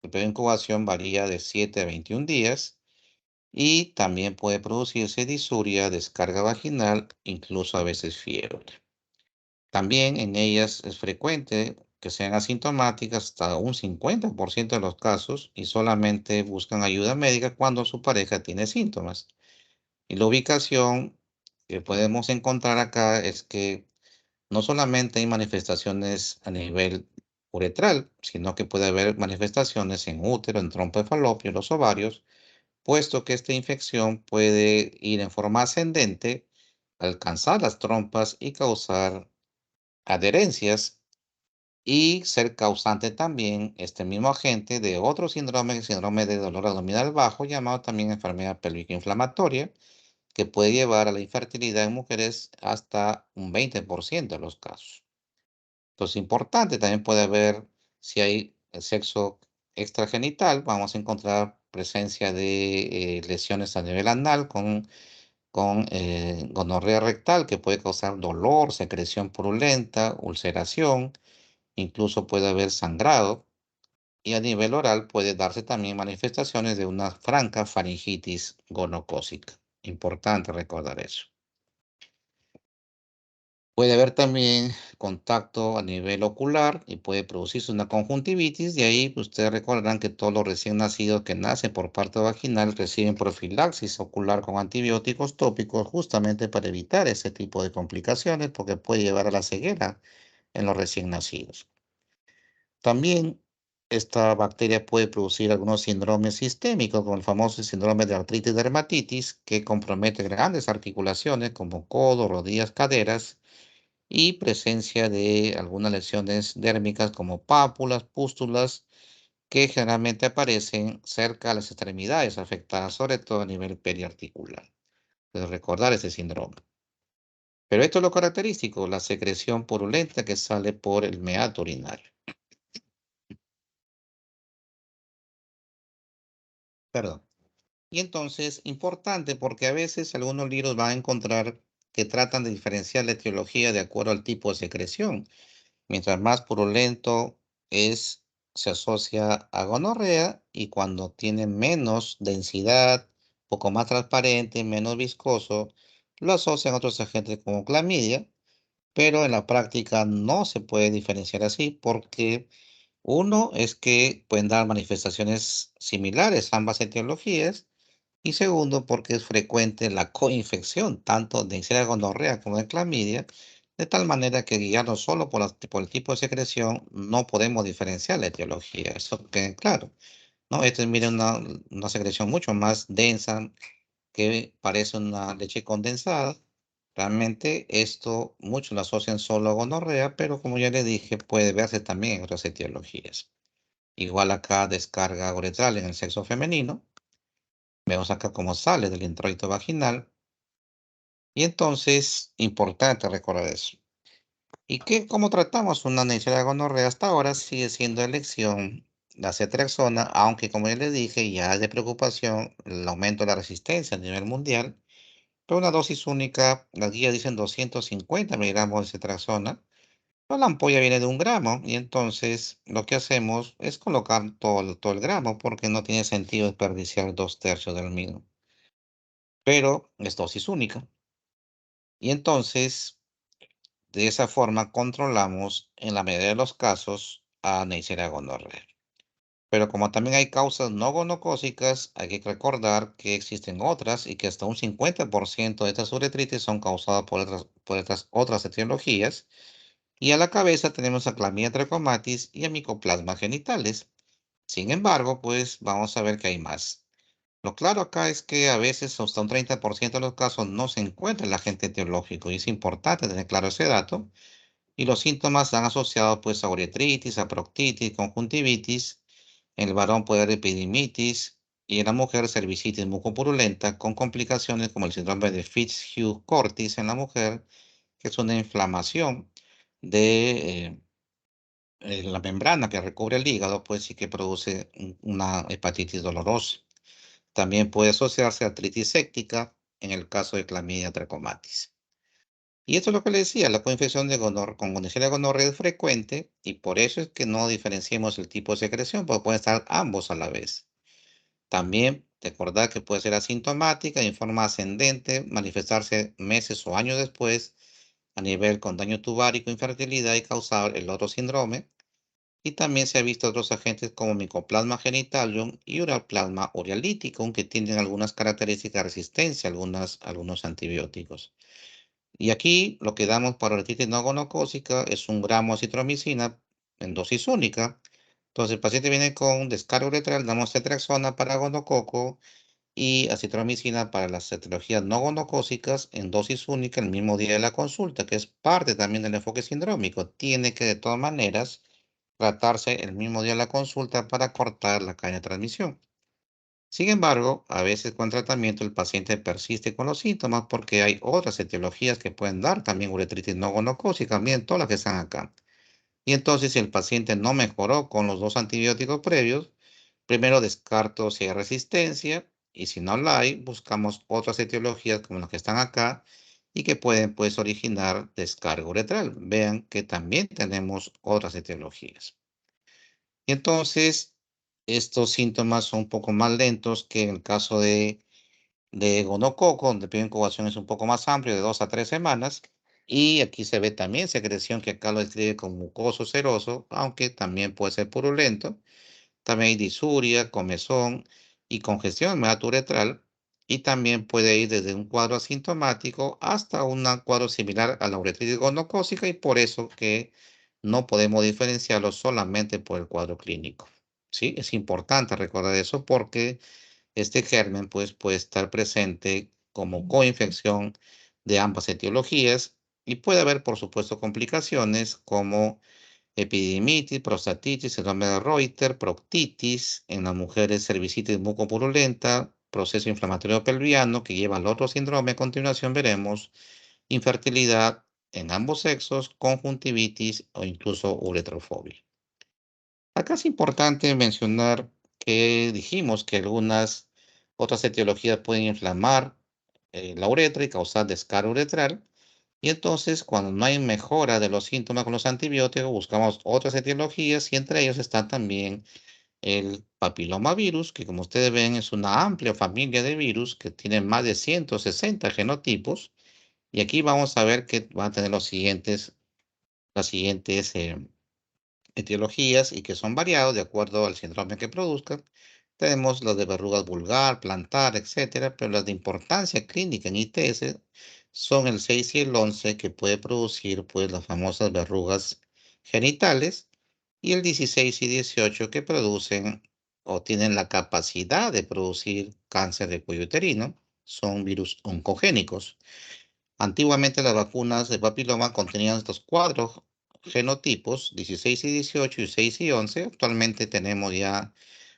el periodo de incubación varía de 7 a 21 días y también puede producirse disuria, descarga vaginal, incluso a veces fiebre. También en ellas es frecuente que sean asintomáticas hasta un 50% de los casos y solamente buscan ayuda médica cuando su pareja tiene síntomas. Y la ubicación que podemos encontrar acá es que no solamente hay manifestaciones a nivel uretral, sino que puede haber manifestaciones en útero, en trompa de falopio, los ovarios, puesto que esta infección puede ir en forma ascendente, alcanzar las trompas y causar adherencias y ser causante también este mismo agente de otro síndrome, el síndrome de dolor abdominal bajo, llamado también enfermedad pélvica inflamatoria, que puede llevar a la infertilidad en mujeres hasta un 20% de los casos. Entonces, importante, también puede haber, si hay el sexo extragenital, vamos a encontrar presencia de lesiones a nivel anal con gonorrea rectal, que puede causar dolor, secreción purulenta, ulceración, incluso puede haber sangrado y a nivel oral puede darse también manifestaciones de una franca faringitis gonocócica. Importante recordar eso. Puede haber también contacto a nivel ocular y puede producirse una conjuntivitis. De ahí ustedes recordarán que todos los recién nacidos que nacen por parto vaginal reciben profilaxis ocular con antibióticos tópicos justamente para evitar ese tipo de complicaciones porque puede llevar a la ceguera en los recién nacidos. También esta bacteria puede producir algunos síndromes sistémicos, como el famoso síndrome de artritis dermatitis, que compromete grandes articulaciones como codos, rodillas, caderas, y presencia de algunas lesiones dérmicas como pápulas, pústulas, que generalmente aparecen cerca de las extremidades afectadas, sobre todo a nivel periarticular. Debe recordar ese síndrome. Pero esto es lo característico, la secreción purulenta que sale por el meato urinario. Perdón. Y entonces, importante porque a veces algunos libros van a encontrar que tratan de diferenciar la etiología de acuerdo al tipo de secreción. Mientras más purulento es, se asocia a gonorrea y cuando tiene menos densidad, poco más transparente, menos viscoso, lo asocian a otros agentes como clamidia, pero en la práctica no se puede diferenciar así porque uno es que pueden dar manifestaciones similares ambas etiologías y segundo, porque es frecuente la coinfección, tanto de Neisseria gonorrea como de clamidia, de tal manera que guiarnos solo por el tipo de secreción, no podemos diferenciar la etiología. Eso queda claro, ¿no? Esto es, miren, una secreción mucho más densa que parece una leche condensada. Realmente esto muchos lo asocian solo a gonorrea, pero como ya le dije, puede verse también en otras etiologías. Igual acá descarga uretral en el sexo femenino. Vemos acá cómo sale del introito vaginal. Y entonces, importante recordar eso. ¿Y cómo tratamos una Neisseria gonorrea? Hasta ahora sigue siendo elección la ceftriaxona, aunque como ya le dije, ya es de preocupación el aumento de la resistencia a nivel mundial. Pero una dosis única, las guías dicen 250 miligramos de ceftriaxona, pero la ampolla viene de 1 gramo y entonces lo que hacemos es colocar todo el gramo porque no tiene sentido desperdiciar 2/3 del mismo. Pero es dosis única. Y entonces de esa forma controlamos en la mayoría de los casos a Neisseria gonorrea. Pero como también hay causas no gonocócicas, hay que recordar que existen otras y que hasta un 50% de estas uretritis son causadas por estas otras etiologías. Y a la cabeza tenemos a Chlamydia trachomatis y a Mycoplasma genitales. Sin embargo, pues vamos a ver que hay más. Lo claro acá es que a veces hasta un 30% de los casos no se encuentra el agente etiológico y es importante tener claro ese dato. Y los síntomas están asociados pues a uretritis, a proctitis, conjuntivitis. En el varón puede haber epididimitis y en la mujer cervicitis mucopurulenta con complicaciones como el síndrome de Fitzhugh-Curtis en la mujer, que es una inflamación de la membrana que recubre el hígado, pues sí que produce una hepatitis dolorosa. También puede asociarse a artritis séptica en el caso de Chlamydia trachomatis. Y esto es lo que le decía, la coinfección con Neisseria gonorrea es frecuente y por eso es que no diferenciemos el tipo de secreción, porque pueden estar ambos a la vez. También recordar que puede ser asintomática en forma ascendente, manifestarse meses o años después a nivel con daño tubárico, infertilidad y causar el otro síndrome. Y también se ha visto otros agentes como Mycoplasma genitalium y Uroplasma urealyticum que tienen algunas características de resistencia a algunos antibióticos. Y aquí lo que damos para artritis no gonocócica es 1 gramo de citromicina en dosis única. Entonces, el paciente viene con descarga uretral, damos ceftriaxona para gonococo y acitromicina para las etiologías no gonocócicas en dosis única el mismo día de la consulta, que es parte también del enfoque sindrómico. Tiene que de todas maneras tratarse el mismo día de la consulta para cortar la cadena de transmisión. Sin embargo, a veces con tratamiento el paciente persiste con los síntomas porque hay otras etiologías que pueden dar también uretritis no gonocócica, también todas las que están acá. Y entonces, si el paciente no mejoró con los 2 antibióticos previos, primero descarto si hay resistencia y si no la hay, buscamos otras etiologías como las que están acá y que pueden pues originar descarga uretral. Vean que también tenemos otras etiologías. Y entonces, estos síntomas son un poco más lentos que en el caso de gonococo, donde el periodo de incubación es un poco más amplio, de 2 a 3 semanas. Y aquí se ve también secreción que acá lo describe como mucoso seroso, aunque también puede ser purulento. También hay disuria, comezón y congestión uretral. Y también puede ir desde un cuadro asintomático hasta un cuadro similar a la uretritis gonocócica y por eso que no podemos diferenciarlo solamente por el cuadro clínico. ¿Sí? Es importante recordar eso porque este germen pues, puede estar presente como coinfección de ambas etiologías y puede haber, por supuesto, complicaciones como epididimitis, prostatitis, síndrome de Reuter, proctitis, en las mujeres cervicitis mucopurulenta, proceso inflamatorio pelviano que lleva al otro síndrome. A continuación veremos infertilidad en ambos sexos, conjuntivitis o incluso uretrofobia. Acá es importante mencionar que dijimos que algunas Otras etiologías pueden inflamar la uretra y causar descarga uretral. Y entonces, cuando no hay mejora de los síntomas con los antibióticos, buscamos otras etiologías y entre ellos están también el papilomavirus, que como ustedes ven es una amplia familia de virus que tiene más de 160 genotipos. Y aquí vamos a ver que van a tener las siguientes etiologías y que son variados de acuerdo al síndrome que produzcan. Tenemos los de verrugas vulgar, plantar, etcétera, pero las de importancia clínica en ITS son el 6 y el 11 que puede producir pues las famosas verrugas genitales y el 16 y 18 que producen o tienen la capacidad de producir cáncer de cuello uterino, son virus oncogénicos. Antiguamente las vacunas de papiloma contenían estos cuatro genotipos, 16 y 18 y 6 y 11. Actualmente tenemos ya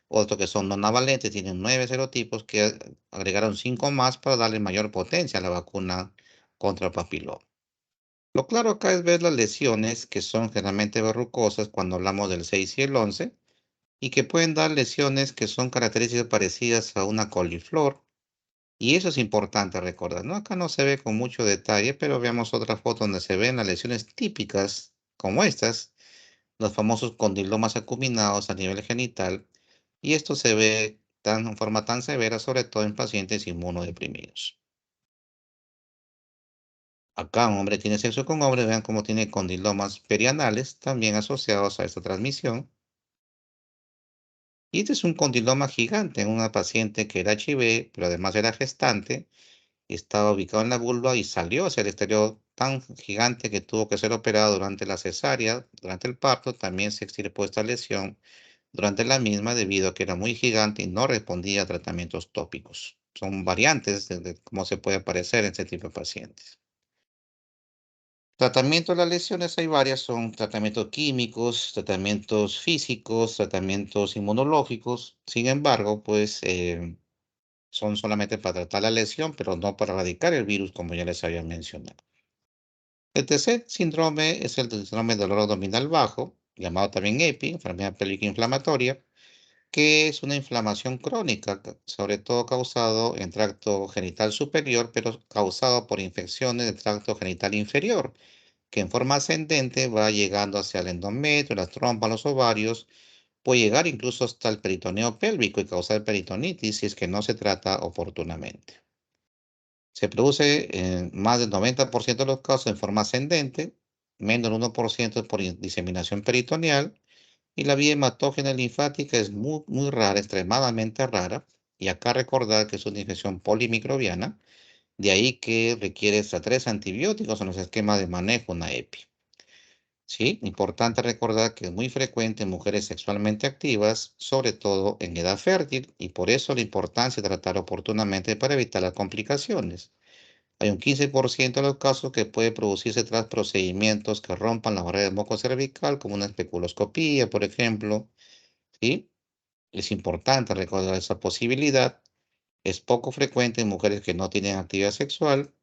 otros que son nonavalentes, tienen 9 serotipos que agregaron 5 más para darle mayor potencia a la vacuna contra el papiloma. Lo claro acá es ver las lesiones que son generalmente verrucosas cuando hablamos del 6 y el 11 y que pueden dar lesiones que son características parecidas a una coliflor y eso es importante recordar, ¿no? Acá no se ve con mucho detalle, pero veamos otra foto donde se ven las lesiones típicas como estas, los famosos condilomas acuminados a nivel genital, y esto se ve en forma tan severa, sobre todo en pacientes inmunodeprimidos. Acá un hombre tiene sexo con hombre, vean cómo tiene condilomas perianales, también asociados a esta transmisión. Y este es un condiloma gigante en una paciente que era HIV, pero además era gestante. Estaba ubicado en la vulva y salió hacia el exterior tan gigante que tuvo que ser operado durante la cesárea, durante el parto. También se extirpó esta lesión durante la misma debido a que era muy gigante y no respondía a tratamientos tópicos. Son variantes de cómo se puede aparecer en este tipo de pacientes. Tratamiento de las lesiones hay varias, son tratamientos químicos, tratamientos físicos, tratamientos inmunológicos. Sin embargo, pues son solamente para tratar la lesión, pero no para erradicar el virus, como ya les había mencionado. El tercer síndrome es el síndrome de dolor abdominal bajo, llamado también EPI, enfermedad pélvica inflamatoria, que es una inflamación crónica, sobre todo causado en tracto genital superior, pero causado por infecciones del tracto genital inferior, que en forma ascendente va llegando hacia el endometrio, las trompas, los ovarios, puede llegar incluso hasta el peritoneo pélvico y causar peritonitis si es que no se trata oportunamente. Se produce en más del 90% de los casos en forma ascendente, menos del 1% por diseminación peritoneal, y la vía hematógena linfática es muy, muy rara, extremadamente rara. Y acá recordar que es una infección polimicrobiana, de ahí que requiere hasta 3 antibióticos en los esquemas de manejo, una EPI. Sí, importante recordar que es muy frecuente en mujeres sexualmente activas, sobre todo en edad fértil, y por eso la importancia de tratar oportunamente para evitar las complicaciones. Hay un 15% de los casos que puede producirse tras procedimientos que rompan la barrera del moco cervical, como una especuloscopía, por ejemplo. ¿Sí? Es importante recordar esa posibilidad. Es poco frecuente en mujeres que no tienen actividad sexual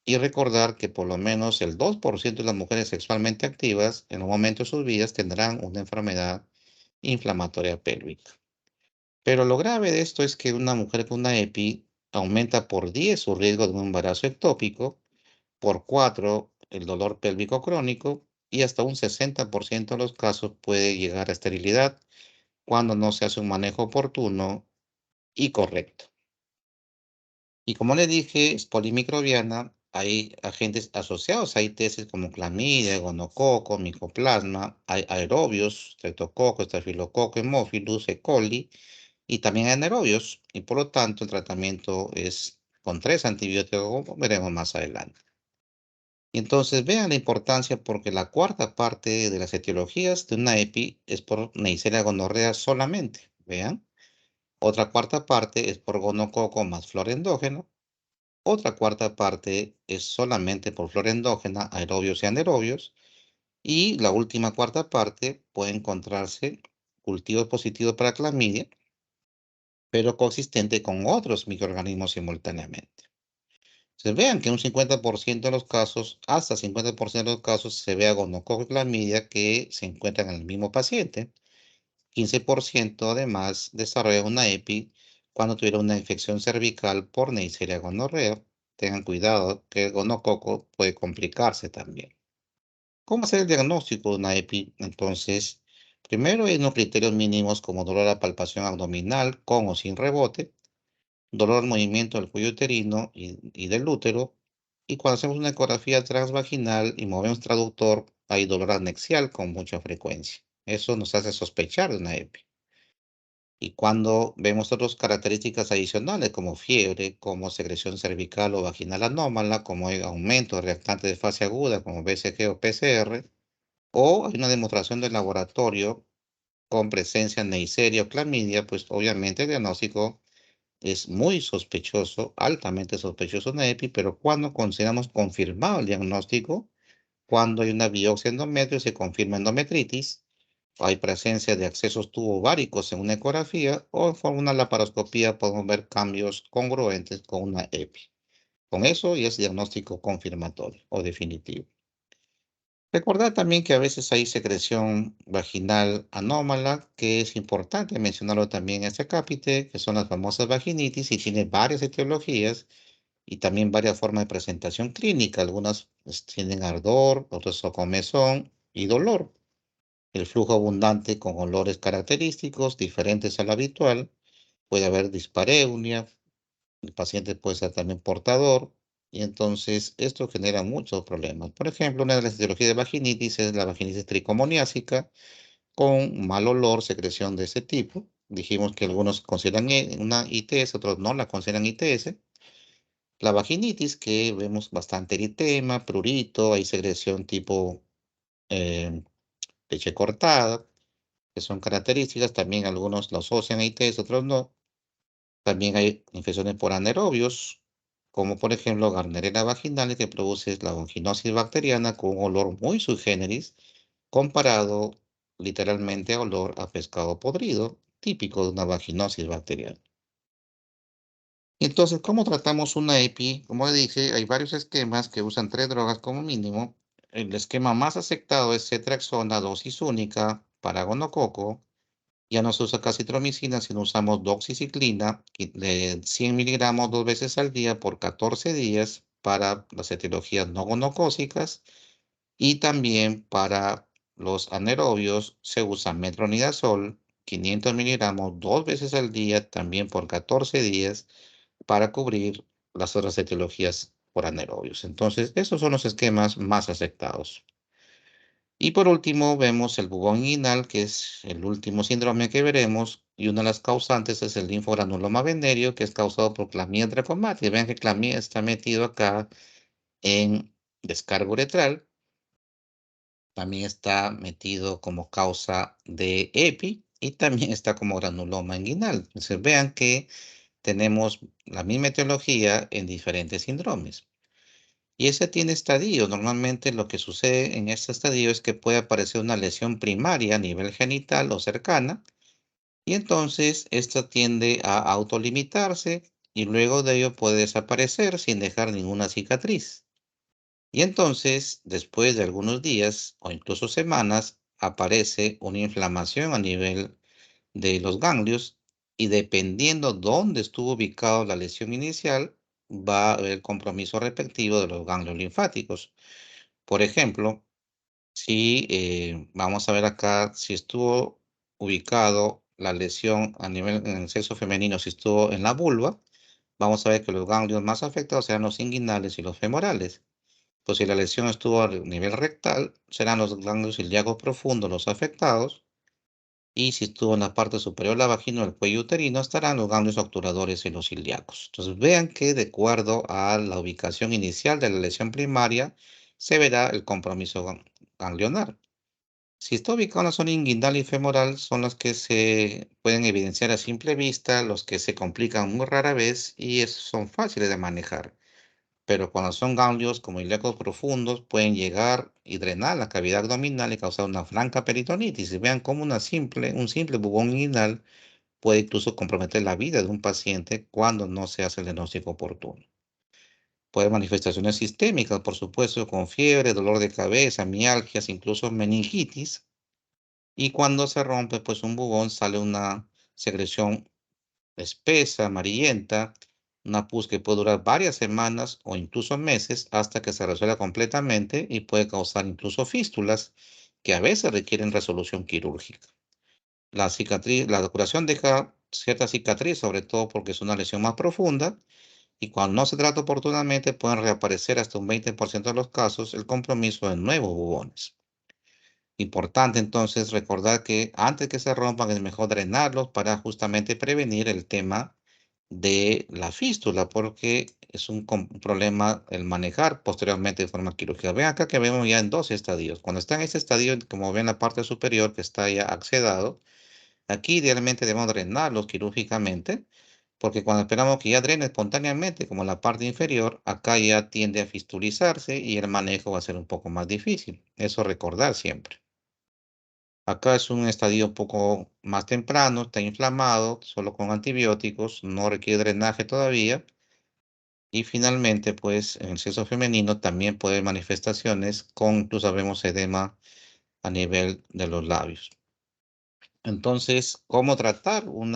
y recordar que por lo menos el 2% de las mujeres sexualmente activas en un momento de sus vidas tendrán una enfermedad inflamatoria pélvica. Pero lo grave de esto es que una mujer con una EPI aumenta por 10 su riesgo de un embarazo ectópico, por 4 el dolor pélvico crónico y hasta un 60% de los casos puede llegar a esterilidad cuando no se hace un manejo oportuno y correcto. Y como le dije, es polimicrobiana, hay agentes asociados, hay ITS como clamidia, gonococo, micoplasma, hay aerobios, streptococo, estafilococo, hemófilus, E. coli, y también anaerobios, y por lo tanto el tratamiento es con 3 antibióticos, como veremos más adelante. Y entonces vean la importancia porque la cuarta parte de las etiologías de una EPI es por Neisseria gonorrea solamente, vean. Otra cuarta parte es por gonococo más flora endógena. Otra cuarta parte es solamente por flora endógena, aerobios y anaerobios. Y la última cuarta parte puede encontrarse cultivos positivos para clamidia, pero coexistente con otros microorganismos simultáneamente. Se vean que un 50% de los casos, hasta 50% de los casos, se ve gonococo y clamidia que se encuentran en el mismo paciente. 15% además desarrolla una EPI cuando tuvieron una infección cervical por Neisseria gonorrea. Tengan cuidado que el gonococo puede complicarse también. ¿Cómo hacer el diagnóstico de una EPI? Entonces, primero hay unos criterios mínimos como dolor a palpación abdominal con o sin rebote, dolor al movimiento del cuello uterino y del útero. Y cuando hacemos una ecografía transvaginal y movemos traductor, hay dolor anexial con mucha frecuencia. Eso nos hace sospechar de una EPI. Y cuando vemos otras características adicionales como fiebre, como secreción cervical o vaginal anómala, como hay aumento de reactante de fase aguda como BCG o PCR, o hay una demostración de laboratorio con presencia de Neisseria o clamidia, pues obviamente el diagnóstico es muy sospechoso, altamente sospechoso de una EPI, pero cuando consideramos confirmado el diagnóstico, cuando hay una biopsia endometrio se confirma endometritis, hay presencia de accesos tubováricos en una ecografía o en forma de una laparoscopía podemos ver cambios congruentes con una EPI. Con eso ya es diagnóstico confirmatorio o definitivo. Recordar también que a veces hay secreción vaginal anómala, que es importante mencionarlo también en este capítulo, que son las famosas vaginitis y tiene varias etiologías y también varias formas de presentación clínica. Algunas pues, tienen ardor, otras son comezón y dolor. El flujo abundante con olores característicos diferentes al habitual. Puede haber dispareunia, el paciente puede ser también portador y entonces esto genera muchos problemas. Por ejemplo, una de las etiologías de vaginitis es la vaginitis tricomoniásica con mal olor, secreción de ese tipo. Dijimos que algunos consideran una ITS, otros no la consideran ITS. La vaginitis, que vemos bastante eritema, prurito, hay secreción tipo eh, leche cortada, que son características. También algunos la asocian a ITS, otros no. También hay infecciones por anaerobios, como por ejemplo Gardnerella vaginalis, que produce la vaginosis bacteriana con un olor muy sui generis, comparado literalmente a olor a pescado podrido, típico de una vaginosis bacteriana. Entonces, ¿cómo tratamos una EPI? Como dije, hay varios esquemas que usan 3 drogas como mínimo. El esquema más aceptado es cetraxona, dosis única, para gonococo. Ya no se usa cacitromicina, sino usamos doxiciclina de 100 miligramos 2 veces al día por 14 días para las etiologías no gonocócicas y también para los anaerobios se usa metronidazol 500 miligramos 2 veces al día también por 14 días para cubrir las otras etiologías por anaerobios. Entonces, esos son los esquemas más aceptados. Y por último, vemos el bubón inguinal, que es el último síndrome que veremos, y una de las causantes es el linfogranuloma venérea, que es causado por Clamidia trachomatis. Vean que Clamidia está metido acá en descarga uretral, también está metido como causa de EPI y también está como granuloma inguinal. Entonces vean que tenemos la misma etiología en diferentes síndromes. Y ese tiene estadio. Normalmente lo que sucede en este estadio es que puede aparecer una lesión primaria a nivel genital o cercana, y entonces esta tiende a autolimitarse y luego de ello puede desaparecer sin dejar ninguna cicatriz. Y entonces, después de algunos días o incluso semanas, aparece una inflamación a nivel de los ganglios y dependiendo dónde estuvo ubicado la lesión inicial, va a haber compromiso respectivo de los ganglios linfáticos. Por ejemplo, si vamos a ver acá, si estuvo ubicado la lesión a nivel en el sexo femenino, si estuvo en la vulva, vamos a ver que los ganglios más afectados serán los inguinales y los femorales. Pues si la lesión estuvo a nivel rectal, serán los ganglios ilíacos profundos los afectados. Y si estuvo en la parte superior de la vagina o el cuello uterino, estarán los ganglios obturadores y los ilíacos. Entonces, vean que de acuerdo a la ubicación inicial de la lesión primaria, se verá el compromiso ganglionar. Si está ubicado en la zona inguinal y femoral, son los que se pueden evidenciar a simple vista, los que se complican muy rara vez y son fáciles de manejar. Pero cuando son ganglios como ilíacos profundos, pueden llegar y drenar la cavidad abdominal y causar una franca peritonitis. Y vean cómo un simple bubón inguinal puede incluso comprometer la vida de un paciente cuando no se hace el diagnóstico oportuno. Puede haber manifestaciones sistémicas, por supuesto, con fiebre, dolor de cabeza, mialgias, incluso meningitis. Y cuando se rompe, pues un bubón sale una secreción espesa, amarillenta, una pus que puede durar varias semanas o incluso meses hasta que se resuelva completamente y puede causar incluso fístulas que a veces requieren resolución quirúrgica. La curación deja cierta cicatriz, sobre todo porque es una lesión más profunda, y cuando no se trata oportunamente pueden reaparecer hasta un 20% de los casos el compromiso de nuevos bubones. Importante entonces recordar que antes que se rompan es mejor drenarlos para justamente prevenir el tema de la fístula, porque es un problema el manejar posteriormente de forma quirúrgica. Ven acá que vemos ya en dos estadios. Cuando está en este estadio, como ven en la parte superior que está ya accedado, aquí idealmente debemos drenarlos quirúrgicamente, porque cuando esperamos que ya drene espontáneamente, como la parte inferior, acá ya tiende a fistulizarse y el manejo va a ser un poco más difícil. Eso recordar siempre. Acá es un estadio un poco más temprano, está inflamado, solo con antibióticos, no requiere drenaje todavía. Y finalmente, pues en el sexo femenino también puede haber manifestaciones con, incluso vemos edema a nivel de los labios. Entonces, ¿cómo tratar un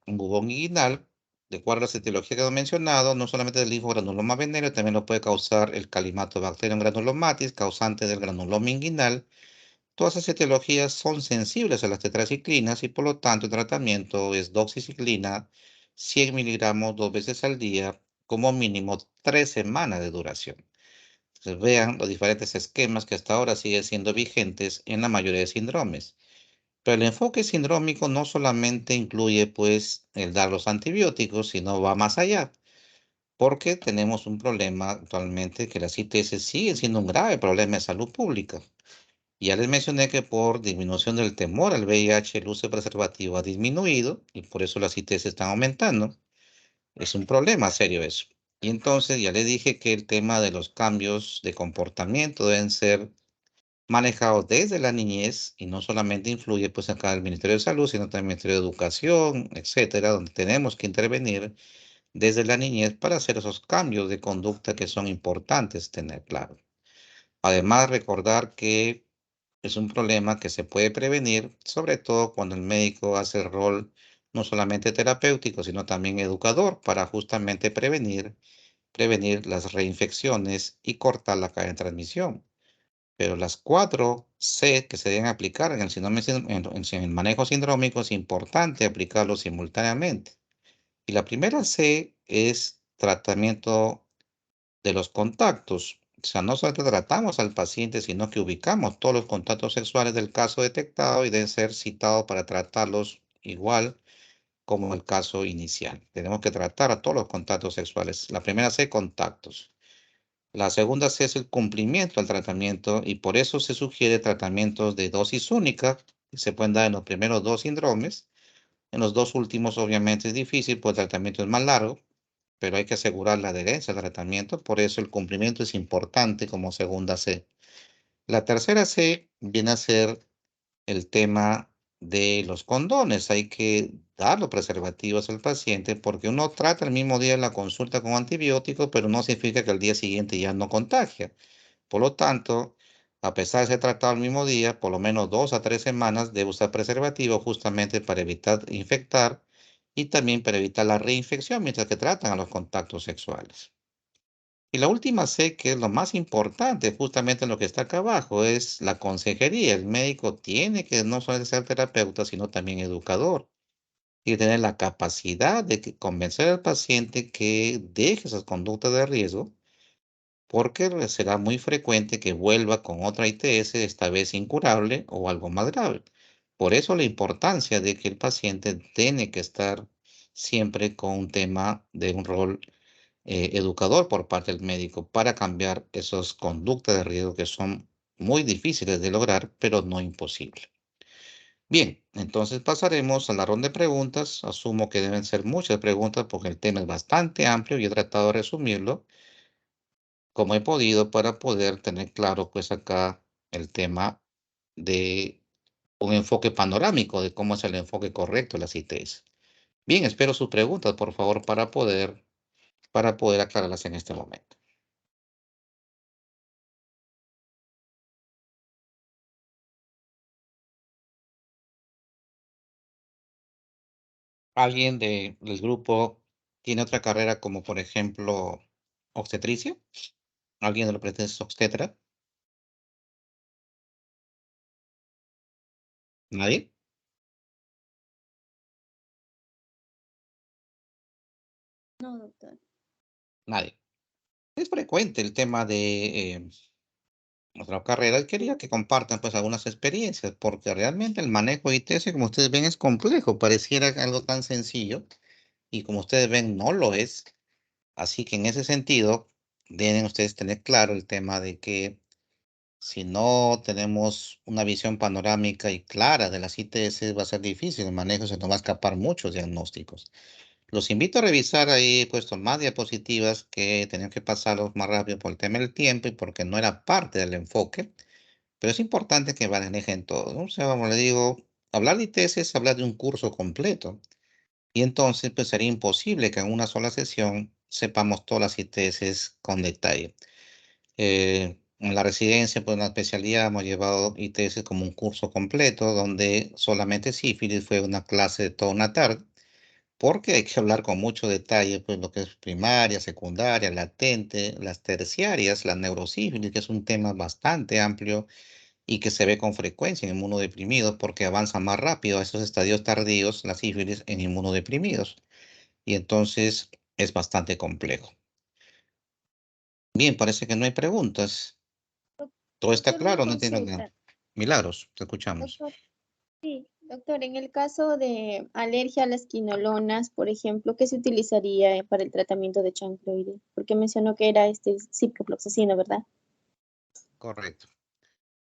bubón inguinal? De acuerdo a la etiología que hemos mencionado, no solamente del linfogranuloma venéreo, también lo puede causar el Calimantobacterium granulomatis, causante del granuloma inguinal. Todas esas etiologías son sensibles a las tetraciclinas y por lo tanto el tratamiento es doxiciclina 100 miligramos 2 veces al día, como mínimo 3 semanas de duración. Entonces vean los diferentes esquemas que hasta ahora siguen siendo vigentes en la mayoría de síndromes. Pero el enfoque sindrómico no solamente incluye pues el dar los antibióticos, sino va más allá, porque tenemos un problema actualmente que las ITS siguen siendo un grave problema de salud pública. Ya les mencioné que por disminución del temor al VIH, el uso de preservativo ha disminuido y por eso las ITS están aumentando. Es un problema serio eso. Y entonces ya les dije que el tema de los cambios de comportamiento deben ser manejados desde la niñez y no solamente influye pues acá el Ministerio de Salud, sino también el Ministerio de Educación, etcétera, donde tenemos que intervenir desde la niñez para hacer esos cambios de conducta que son importantes tener claro. Además, recordar que es un problema que se puede prevenir, sobre todo cuando el médico hace el rol no solamente terapéutico, sino también educador para justamente prevenir las reinfecciones y cortar la cadena de transmisión. Pero las 4 C que se deben aplicar en el manejo sindrómico es importante aplicarlo simultáneamente. Y la primera C es tratamiento de los contactos. O sea, no solo tratamos al paciente, sino que ubicamos todos los contactos sexuales del caso detectado y deben ser citados para tratarlos igual como el caso inicial. Tenemos que tratar a todos los contactos sexuales. La primera C, contactos. La segunda C es el cumplimiento al tratamiento y por eso se sugiere tratamientos de dosis única que se pueden dar en los primeros 2 síndromes. En los 2 últimos obviamente es difícil, pues el tratamiento es más largo, pero hay que asegurar la adherencia al tratamiento, por eso el cumplimiento es importante como segunda C. La tercera C viene a ser el tema de los condones. Hay que dar los preservativos al paciente porque uno trata el mismo día en la consulta con antibióticos, pero no significa que al día siguiente ya no contagia. Por lo tanto, a pesar de ser tratado el mismo día, por lo menos 2 a 3 semanas debe usar preservativo justamente para evitar infectar y también para evitar la reinfección mientras que tratan a los contactos sexuales. Y la última C, que es lo más importante, justamente en lo que está acá abajo, es la consejería. El médico tiene que no solo ser terapeuta, sino también educador y tener la capacidad de convencer al paciente que deje esas conductas de riesgo, porque será muy frecuente que vuelva con otra ITS, esta vez incurable o algo más grave. Por eso la importancia de que el paciente tiene que estar siempre con un tema de un rol educador por parte del médico para cambiar esas conductas de riesgo que son muy difíciles de lograr, pero no imposible. Bien, entonces pasaremos a la ronda de preguntas. Asumo que deben ser muchas preguntas porque el tema es bastante amplio y he tratado de resumirlo como he podido para poder tener claro pues acá el tema de un enfoque panorámico de cómo es el enfoque correcto de las ITS. Bien, espero sus preguntas, por favor, para poder aclararlas en este momento. ¿Alguien del grupo tiene otra carrera como, por ejemplo, obstetricia? ¿Alguien de los presentes es obstetra? ¿Nadie? No, doctor. Nadie. Es frecuente el tema de otra carrera y quería que compartan pues algunas experiencias, porque realmente el manejo de ITS, como ustedes ven, es complejo. Pareciera algo tan sencillo y como ustedes ven, no lo es. Así que en ese sentido, deben ustedes tener claro el tema de que si no tenemos una visión panorámica y clara de las ITS, va a ser difícil el manejo, se nos va a escapar muchos diagnósticos. Los invito a revisar ahí, he puesto más diapositivas que tenían que pasarlos más rápido por el tema del tiempo y porque no era parte del enfoque, pero es importante que manejen todo, ¿no? O sea, como le digo, hablar de ITS es hablar de un curso completo y entonces pues sería imposible que en una sola sesión sepamos todas las ITS con detalle. En la residencia, pues en la especialidad hemos llevado ITS como un curso completo donde solamente sífilis fue una clase de toda una tarde, porque hay que hablar con mucho detalle, pues lo que es primaria, secundaria, latente, las terciarias, la neurosífilis, que es un tema bastante amplio y que se ve con frecuencia en inmunodeprimidos porque avanza más rápido a esos estadios tardíos, la sífilis en inmunodeprimidos, y entonces es bastante complejo. Bien, parece que no hay preguntas. ¿Todo está Doctor, una claro? No entiendo nada. consulta. Milagros, te escuchamos. Doctor, sí, doctor, en el caso de alergia a las quinolonas, por ejemplo, ¿qué se utilizaría para el tratamiento de chancroide? Porque mencionó que era ciprofloxacino, ¿verdad? Correcto.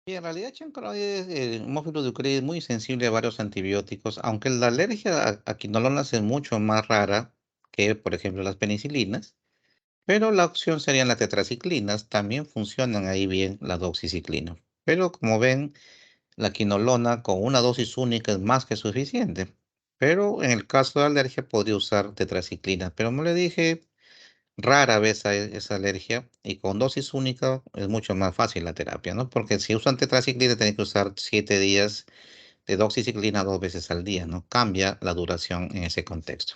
Y en realidad, chancroides, Hemophilus ducreis es muy sensible a varios antibióticos, aunque la alergia a quinolonas es mucho más rara que, por ejemplo, las penicilinas, pero la opción serían las tetraciclinas, también funcionan ahí bien la doxiciclina. Pero como ven, la quinolona con una dosis única es más que suficiente. Pero en el caso de alergia podría usar tetraciclina, pero como le dije, rara vez hay esa alergia y con dosis única es mucho más fácil la terapia, ¿no? Porque si usan tetraciclina tienen que usar 7 días de doxiciclina 2 veces al día, ¿no? Cambia la duración en ese contexto.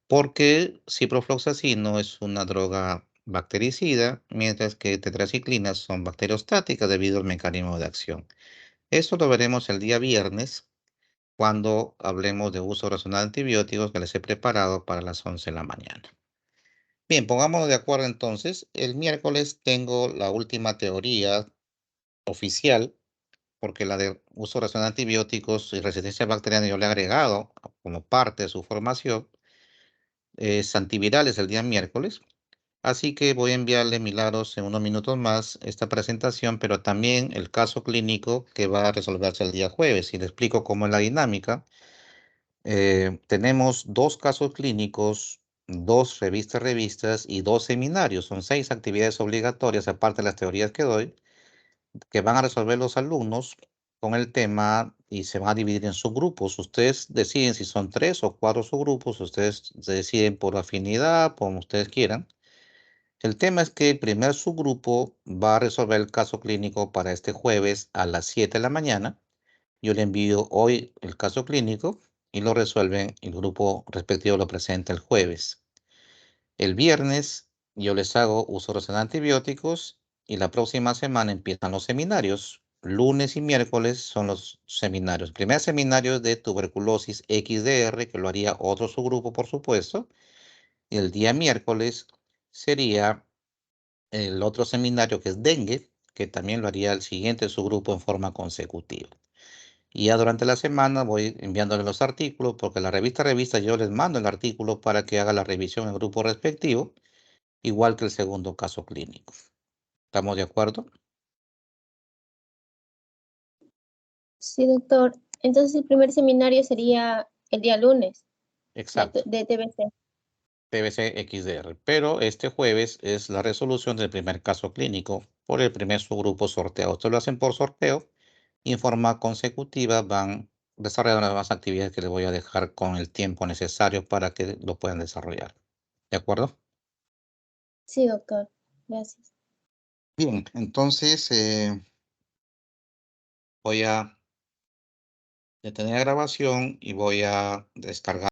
Porque ciprofloxacino es una droga bactericida, mientras que tetraciclinas son bacteriostáticas debido al mecanismo de acción. Eso lo veremos el día viernes cuando hablemos de uso racional de antibióticos que les he preparado para las 11 de la mañana. Bien, pongámonos de acuerdo entonces. El miércoles tengo la última teoría oficial, porque la de uso racional de antibióticos y resistencia bacteriana yo le he agregado como parte de su formación. Es antivirales el día miércoles. Así que voy a enviarle, Milagros, en unos minutos más esta presentación, pero también el caso clínico que va a resolverse el día jueves. Y le explico cómo es la dinámica. Tenemos 2 casos clínicos, 2 revistas y 2 seminarios. Son 6 actividades obligatorias, aparte de las teorías que doy, que van a resolver los alumnos con el tema y se van a dividir en subgrupos. Ustedes deciden si son 3 o 4 subgrupos, ustedes deciden por afinidad, como ustedes quieran. El tema es que el primer subgrupo va a resolver el caso clínico para este jueves a las 7 de la mañana. Yo le envío hoy el caso clínico y lo resuelven, el grupo respectivo lo presenta el jueves. El viernes yo les hago uso racional de antibióticos y la próxima semana empiezan los seminarios. Lunes y miércoles son los seminarios. El primer seminario es de tuberculosis XDR, que lo haría otro subgrupo, por supuesto. Y el día miércoles sería el otro seminario que es dengue, que también lo haría el siguiente subgrupo en forma consecutiva. Y ya durante la semana voy enviándole los artículos, porque la revista yo les mando el artículo para que haga la revisión en el grupo respectivo, igual que el segundo caso clínico. ¿Estamos de acuerdo? Sí, doctor. Entonces el primer seminario sería el día lunes, Exacto, de TBC. PBC XDR. Pero este jueves es la resolución del primer caso clínico por el primer subgrupo sorteado. Esto lo hacen por sorteo y en forma consecutiva van desarrollando las demás actividades que les voy a dejar con el tiempo necesario para que lo puedan desarrollar. ¿De acuerdo? Sí, doctor. Gracias. Bien, entonces voy a detener la grabación y voy a descargar.